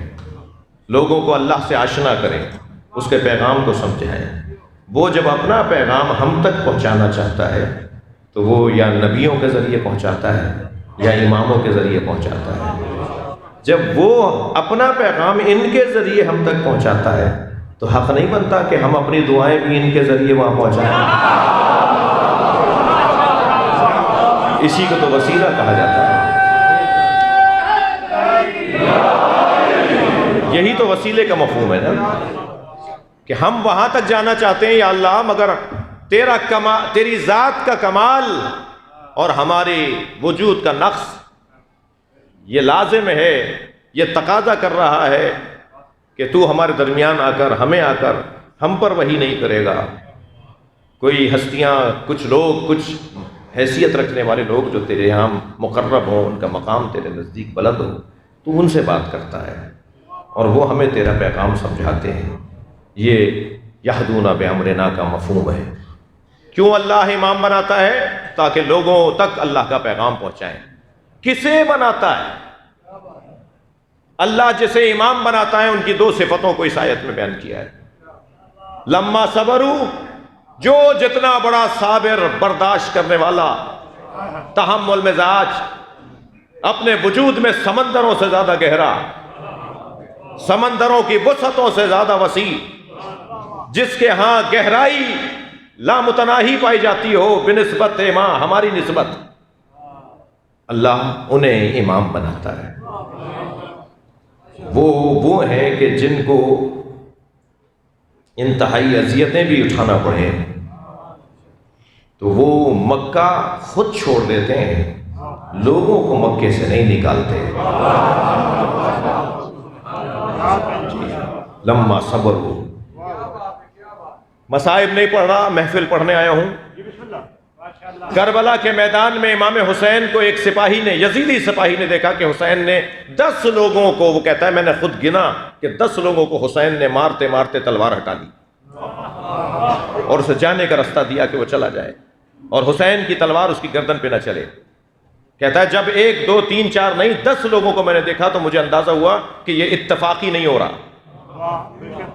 لوگوں کو اللہ سے آشنا کریں، اس کے پیغام کو سمجھائیں۔ وہ جب اپنا پیغام ہم تک پہنچانا چاہتا ہے تو وہ یا نبیوں کے ذریعے پہنچاتا ہے یا اماموں کے ذریعے پہنچاتا ہے۔ جب وہ اپنا پیغام ان کے ذریعے ہم تک پہنچاتا ہے تو حق نہیں بنتا کہ ہم اپنی دعائیں بھی ان کے ذریعے وہاں پہنچائیں۔ اسی کو تو وسیلہ کہا جاتا ہے۔ یہی تو وسیلے کا مفہوم ہے نا، کہ ہم وہاں تک جانا چاہتے ہیں یا اللہ، مگر تیری ذات کا کمال اور ہمارے وجود کا نقص یہ لازم ہے، یہ تقاضا کر رہا ہے کہ تو ہمارے درمیان آ کر ہمیں آ کر ہم پر وحی نہیں کرے گا۔ کوئی ہستیاں، کچھ لوگ، کچھ حیثیت رکھنے والے لوگ جو تیرے یہاں مقرب ہوں، ان کا مقام تیرے نزدیک بلند ہو، تو ان سے بات کرتا ہے اور وہ ہمیں تیرا پیغام سمجھاتے ہیں۔ یہ یہدون بامرنا کا مفہوم ہے۔ کیوں اللہ امام بناتا ہے؟ تاکہ لوگوں تک اللہ کا پیغام پہنچائیں۔ کسے بناتا ہے؟ اللہ جسے امام بناتا ہے ان کی 2 صفتوں کو اس آیت میں بیان کیا ہے۔ لما صبروا، جو جتنا بڑا صابر، برداشت کرنے والا، تحمل مزاج، اپنے وجود میں سمندروں سے زیادہ گہرا، سمندروں کی وسعتوں سے زیادہ وسیع، جس کے ہاں گہرائی لامتناہی پائی جاتی ہو بنسبت ماں ہماری نسبت، اللہ انہیں امام بناتا ہے۔ وہ ہیں کہ جن کو انتہائی اذیتیں بھی اٹھانا پڑے تو وہ مکہ خود چھوڑ دیتے ہیں، لوگوں کو مکے سے نہیں نکالتے۔ لما صبروا، مصائب نہیں پڑھ رہا، محفل پڑھنے آیا ہوں۔ کربلا کے میدان میں امام حسین کو ایک سپاہی نے، یزیدی سپاہی نے دیکھا کہ حسین نے 10 لوگوں کو، وہ کہتا ہے میں نے خود گنا کہ 10 لوگوں کو حسین نے مارتے مارتے تلوار ہٹا لی اور اسے جانے کا راستہ دیا کہ وہ چلا جائے، اور حسین کی تلوار اس کی گردن پہ نہ چلے۔ کہتا ہے جب 1 2 3 4 نہیں 10 لوگوں کو میں نے دیکھا تو مجھے اندازہ ہوا کہ یہ اتفاقی نہیں ہو رہا،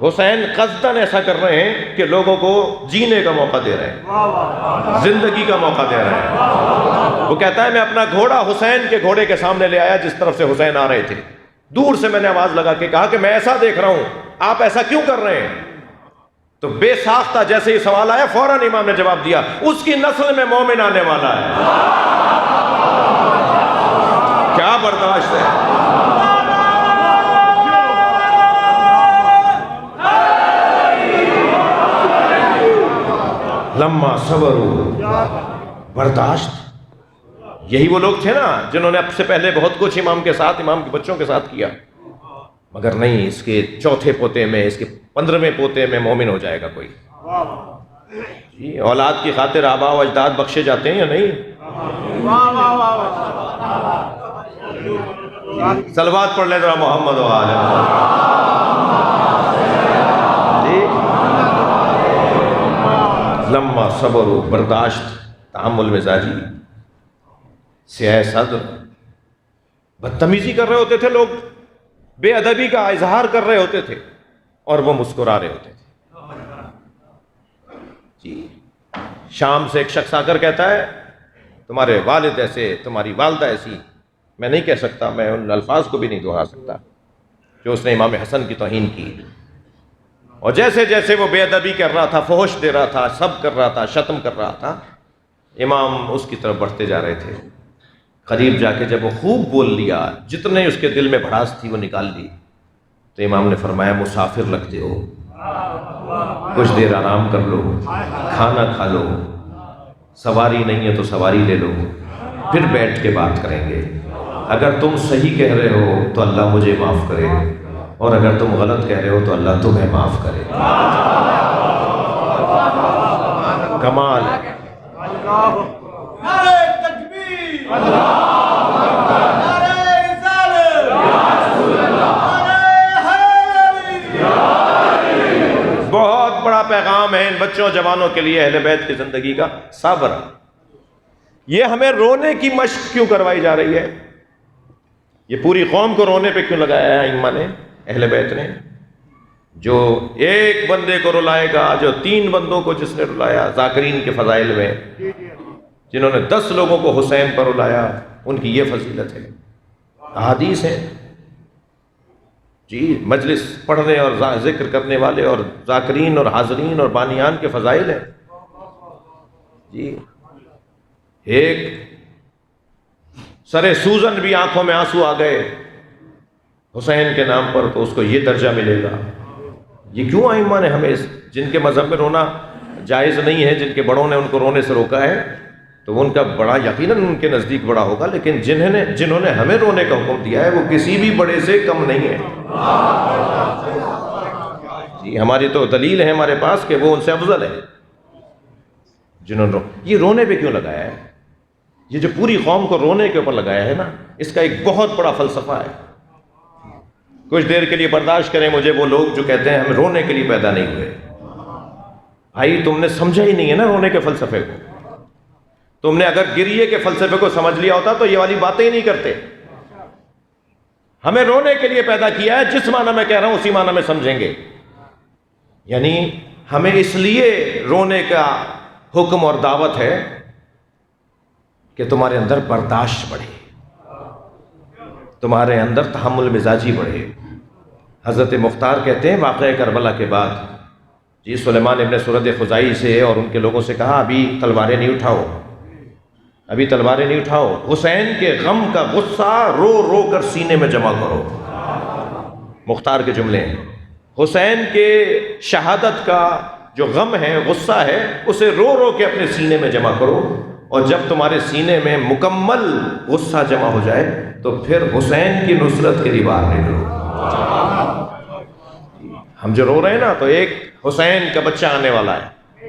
حسین قصداً ایسا کر رہے ہیں کہ لوگوں کو جینے کا موقع دے رہے ہیں، زندگی کا موقع دے رہے ہیں۔ وہ کہتا ہے میں اپنا گھوڑا حسین کے گھوڑے کے سامنے لے آیا جس طرف سے حسین آ رہے تھے، دور سے میں نے آواز لگا کے کہا کہ میں ایسا دیکھ رہا ہوں، آپ ایسا کیوں کر رہے ہیں؟ تو بے ساختہ جیسے ہی سوال آیا فوراً امام نے جواب دیا، اس کی نسل میں مومن آنے والا ہے۔ کیا برداشت ہے! لما صبروا، برداشت۔ یہی وہ لوگ تھے نا جنہوں نے اب سے پہلے بہت کچھ امام کے ساتھ، امام کے بچوں کے ساتھ کیا، مگر نہیں، اس کے چوتھے پوتے میں، اس کے 15ویں پوتے میں مومن ہو جائے گا کوئی۔ جی اولاد کی خاطر آبا و اجداد بخشے جاتے ہیں یا نہیں؟ صلوات پڑھ لیں ذرا محمد و آل جی۔ لما صبروا، برداشت، تحمل مزاجی، سیاہ صدر، بدتمیزی کر رہے ہوتے تھے لوگ، بے ادبی کا اظہار کر رہے ہوتے تھے اور وہ مسکرا رہے ہوتے تھے۔ جی شام سے ایک شخص آ کر کہتا ہے تمہارے والد ایسے، تمہاری والدہ ایسی، میں نہیں کہہ سکتا، میں ان الفاظ کو بھی نہیں دہرا سکتا جو اس نے امام حسن کی توہین کی، اور جیسے جیسے وہ بے ادبی کر رہا تھا، فحش دے رہا تھا، سب کر رہا تھا، شتم کر رہا تھا، امام اس کی طرف بڑھتے جا رہے تھے۔ قریب جا کے جب وہ خوب بول لیا، جتنے اس کے دل میں بھڑاس تھی وہ نکال لی، تو امام نے فرمایا مسافر لگتے ہو، کچھ دیر آرام کر لو، کھانا کھا لو، سواری نہیں ہے تو سواری لے لو، پھر بیٹھ کے بات کریں گے۔ اگر تم صحیح کہہ رہے ہو تو اللہ مجھے معاف کرے، اور اگر تم غلط کہہ رہے ہو تو اللہ تمہیں معاف کرے۔ کمال ہے۔ بہت بڑا پیغام ہے ان بچوں جوانوں کے لیے اہل بیت کی زندگی کا، صبر۔ یہ ہمیں رونے کی مشق کیوں کروائی جا رہی ہے؟ یہ پوری قوم کو رونے پہ کیوں لگایا ہے ائمہ نے، اہل بیت نے؟ جو ایک بندے کو رلائے گا، جو 3 بندوں کو جس نے رلایا ذاکرین کے فضائل میں، جنہوں نے 10 لوگوں کو حسین پر رلایا، ان کی یہ فضیلت ہے، احادیث ہے۔ جی مجلس پڑھنے اور ذکر کرنے والے اور ذاکرین اور حاضرین اور بانیان کے فضائل ہیں۔ جی ایک سرے سوزن بھی آنکھوں میں آنسو آ گئے حسین کے نام پر تو اس کو یہ درجہ ملے گا۔ یہ کیوں ائمہ نے ہمیں، جن کے مذہب میں رونا جائز نہیں ہے، جن کے بڑوں نے ان کو رونے سے روکا ہے، تو ان کا بڑا یقیناً ان کے نزدیک بڑا ہوگا، لیکن جنہوں نے ہمیں رونے کا حکم دیا ہے وہ کسی بھی بڑے سے کم نہیں ہے۔ جی ہماری تو دلیل ہے ہمارے پاس کہ وہ ان سے افضل ہے۔ جنہوں نے یہ رونے پہ کیوں لگایا ہے؟ یہ جو پوری قوم کو رونے کے اوپر لگایا ہے نا، اس کا ایک بہت بڑا فلسفہ ہے۔ کچھ دیر کے لیے برداشت کریں مجھے وہ لوگ جو کہتے ہیں ہم رونے کے لیے پیدا نہیں ہوئے۔ بھائی تم نے سمجھا ہی نہیں ہے نا رونے کے فلسفے کو۔ تم نے اگر گریے کے فلسفے کو سمجھ لیا ہوتا تو یہ والی باتیں ہی نہیں کرتے۔ ہمیں رونے کے لیے پیدا کیا ہے، جس معنی میں کہہ رہا ہوں اسی معنی میں سمجھیں گے، یعنی ہمیں اس لیے رونے کا حکم اور دعوت ہے کہ تمہارے اندر برداشت بڑھے، تمہارے اندر تحمل مزاجی بڑھے۔ حضرت مختار کہتے ہیں واقعہ کربلا کے بعد جی سلیمان ابن سورد خزائی سے اور ان کے لوگوں سے کہا ابھی تلواریں نہیں اٹھاؤ، ابھی تلواریں نہیں اٹھاؤ، حسین کے غم کا غصہ رو رو کر سینے میں جمع کرو۔ مختار کے جملے ہیں، حسین کے شہادت کا جو غم ہے، غصہ ہے، اسے رو رو کے اپنے سینے میں جمع کرو، اور جب تمہارے سینے میں مکمل غصہ جمع ہو جائے تو پھر حسین کی نصرت کے لیے باہر نکلو۔ ہم جو رو رہے ہیں نا، تو ایک حسین کا بچہ آنے والا ہے،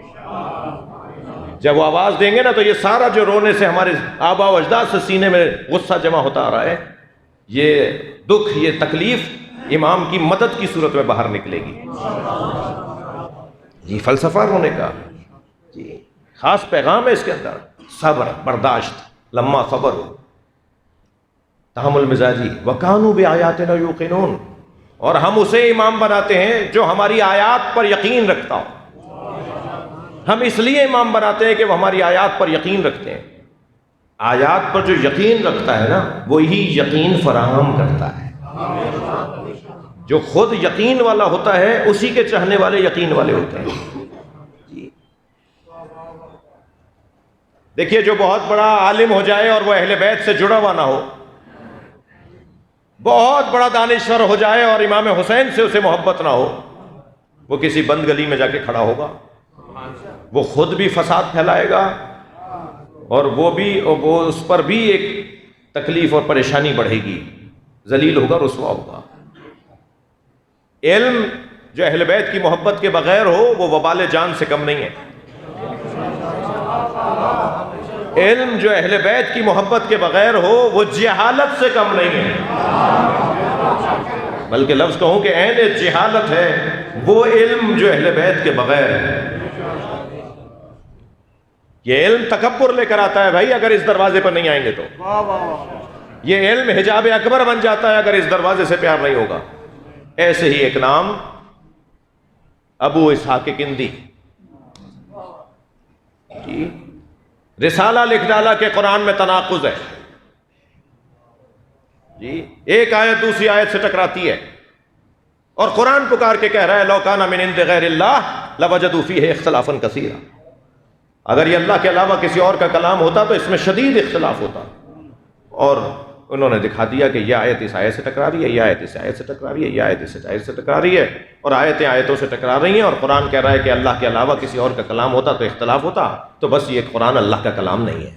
جب وہ آواز دیں گے نا تو یہ سارا جو رونے سے ہمارے آبا و اجداد سے سینے میں غصہ جمع ہوتا آ رہا ہے، یہ دکھ، یہ تکلیف امام کی مدد کی صورت میں باہر نکلے گی۔ جی فلسفہ رونے کا جی خاص پیغام ہے اس کے اندر، صبر، برداشت، لما صبر، تحمل مزاجی، وَكَانُوا بِآيَاتِنَا يُوقِنُونَ، اور ہم اسے امام بناتے ہیں جو ہماری آیات پر یقین رکھتا ہو۔ ہم اس لیے امام بناتے ہیں کہ وہ ہماری آیات پر یقین رکھتے ہیں۔ آیات پر جو یقین رکھتا ہے نا، وہی یقین فراہم کرتا ہے۔ جو خود یقین والا ہوتا ہے اسی کے چاہنے والے یقین والے ہوتے ہیں۔ دیکھیے، جو بہت بڑا عالم ہو جائے اور وہ اہل بیت سے جڑا ہوا نہ ہو، بہت بڑا دانشور ہو جائے اور امام حسین سے اسے محبت نہ ہو، وہ کسی بند گلی میں جا کے کھڑا ہوگا، وہ خود بھی فساد پھیلائے گا، اور وہ اس پر بھی ایک تکلیف اور پریشانی بڑھے گی، ذلیل ہوگا، رسوا ہوگا۔ علم جو اہل بیت کی محبت کے بغیر ہو وہ وبال جان سے کم نہیں ہے۔ علم جو اہل بیت کی محبت کے بغیر ہو وہ جہالت سے کم نہیں ہے، بلکہ لفظ کہوں کہ عین جہالت ہے وہ علم جو اہل بیت کے بغیر ہے۔ یہ علم تکبر لے کر آتا ہے بھائی اگر اس دروازے پر نہیں آئیں گے تو، یہ علم حجاب اکبر بن جاتا ہے اگر اس دروازے سے پیار نہیں ہوگا۔ ایسے ہی ایک نام ابو اسحاق کندی، جی رسالہ لکھ ڈالا کہ قرآن میں تناقض ہے، جی ایک آیت دوسری آیت سے ٹکراتی ہے، اور قرآن پکار کے کہہ رہا ہے لو کان من عند غیر اللہ لوجدوا فیہ اختلافا کثیرا، اگر یہ اللہ کے علاوہ کسی اور کا کلام ہوتا تو اس میں شدید اختلاف ہوتا، اور انہوں نے دکھا دیا کہ یہ آیت اس آیت سے ٹکرا رہی ہے، یہ آیت اس آیت سے ٹکرا رہی ہے، یہ آیت اس آیت سے ٹکرا رہی ہے، اور آیتیں آیتوں سے ٹکرا رہی ہیں، اور قرآن کہہ رہا ہے کہ اللہ کے علاوہ کسی اور کا کلام ہوتا تو اختلاف ہوتا، تو بس یہ قرآن اللہ کا کلام نہیں ہے۔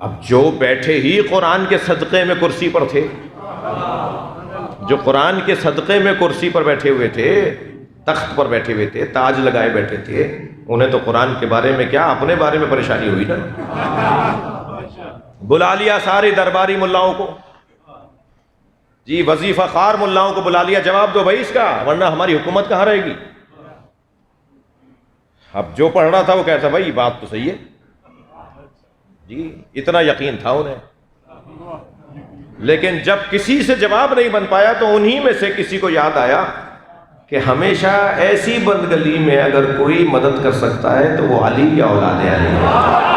اب جو بیٹھے ہی قرآن کے صدقے میں کرسی پر تھے، جو قرآن کے صدقے میں کرسی پر بیٹھے ہوئے تھے، تخت پر بیٹھے ہوئے تھے، تاج لگائے بیٹھے تھے، انہیں تو قرآن کے بارے میں کیا اپنے بارے میں پریشانی ہوئی نا۔ بلا لیا سارے درباری ملاؤں کو، جی وظیفہ خوار ملاؤں کو بلا لیا، جواب دو بھائی اس کا، ورنہ ہماری حکومت کہاں رہے گی۔ اب جو پڑھ رہا تھا وہ کہتا بھائی بات تو صحیح ہے، جی اتنا یقین تھا انہیں، لیکن جب کسی سے جواب نہیں بن پایا تو انہی میں سے کسی کو یاد آیا کہ ہمیشہ ایسی بند گلی میں اگر کوئی مدد کر سکتا ہے تو وہ علی یا اولاد علی ہے۔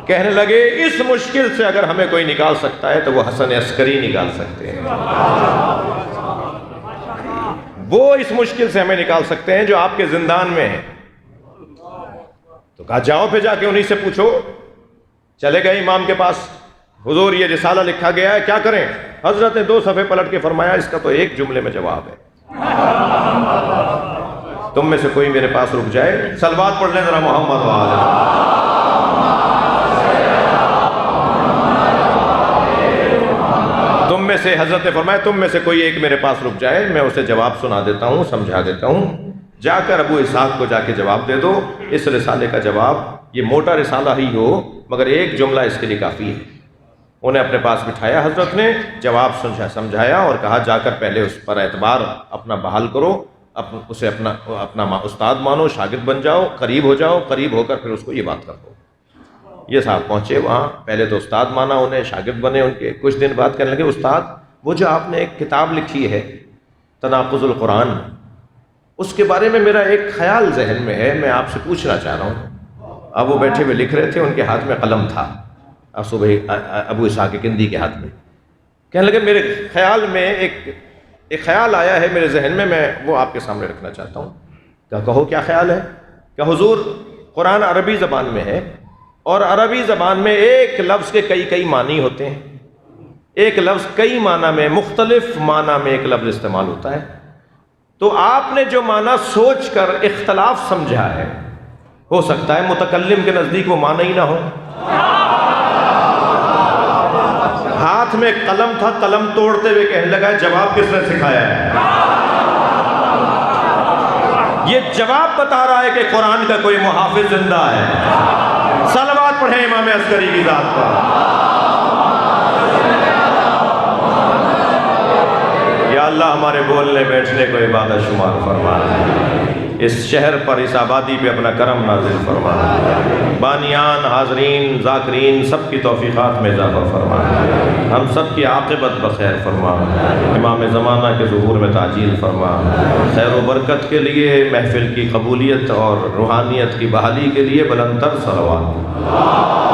کہنے لگے اس مشکل سے اگر ہمیں کوئی نکال سکتا ہے تو وہ حسن عسکری نکال سکتے ہیں، وہ اس مشکل سے ہمیں نکال سکتے ہیں جو آپ کے زندان میں ہیں۔ تو کہا جاؤ پہ جا کے انہی سے پوچھو۔ چلے گئے امام کے پاس، حضور یہ رسالہ لکھا گیا ہے کیا کریں؟ حضرت نے 2 صفحے پلٹ کے فرمایا اس کا تو ایک جملے میں جواب ہے، تم میں سے کوئی میرے پاس رک جائے، صلوات پڑھ لیں ذرا محمد وآلہ۔ تم میں سے، حضرت نے فرمایا تم میں سے کوئی ایک میرے پاس رک جائے، میں اسے جواب سنا دیتا ہوں، سمجھا دیتا ہوں، جا کر ابو اسحاق کو جا کے جواب دے دو، اس رسالے کا جواب یہ موٹا رسالہ ہی ہو مگر ایک جملہ اس کے لیے کافی ہے۔ انہیں اپنے پاس بٹھایا، حضرت نے جواب سمجھایا اور کہا جا کر پہلے اس پر اعتبار اپنا بحال کرو، اسے اپنا استاد مانو، شاگرد بن جاؤ، قریب ہو جاؤ، قریب ہو کر پھر اس کو یہ بات کر دو۔ یہ صاحب پہنچے وہاں، پہلے تو استاد مانا انہیں، شاگرد بنے ان کے، کچھ دن بعد کہنے لگے استاد وہ جو آپ نے ایک کتاب لکھی ہے تناقض القرآن، اس کے بارے میں میرا ایک خیال ذہن میں ہے، میں آپ سے پوچھنا چاہ رہا ہوں۔ اب وہ بیٹھے ہوئے لکھ رہے تھے، ان کے ہاتھ میں قلم تھا، ابو اسحاق کندی کے ہاتھ میں۔ کہنے لگے میرے خیال میں ایک ایک خیال آیا ہے میرے ذہن میں وہ آپ کے سامنے رکھنا چاہتا ہوں. کہو کیا خیال ہے؟ کہ حضور قرآن عربی زبان میں ہے، اور عربی زبان میں ایک لفظ کے کئی معنی ہوتے ہیں. ایک لفظ کئی معنی میں، مختلف معنی میں ایک لفظ استعمال ہوتا ہے. تو آپ نے جو معنی سوچ کر اختلاف سمجھا ہے، ہو سکتا ہے متکلم کے نزدیک وہ معنی ہی نہ ہو. ہاتھ میں قلم تھا، قلم توڑتے ہوئے کہنے لگا جواب کس نے سکھایا ہے؟ یہ جواب بتا رہا ہے کہ قرآن کا کوئی محافظ زندہ ہے. صلوات پڑھیں امام عسکری کی ذات پر. یا اللہ ہمارے بولنے بیٹھنے کو عبادت شمار فرما. اس شہر پر، اس آبادی پہ اپنا کرم نازل فرما. بانیان، حاضرین، ذاکرین سب کی توفیقات میں اضافہ فرما. ہم سب کی عاقبت بخیر فرما. امام زمانہ کے ظہور میں تعجیل فرما. خیر و برکت کے لیے، محفل کی قبولیت اور روحانیت کی بحالی کے لیے بلند تر صلوات.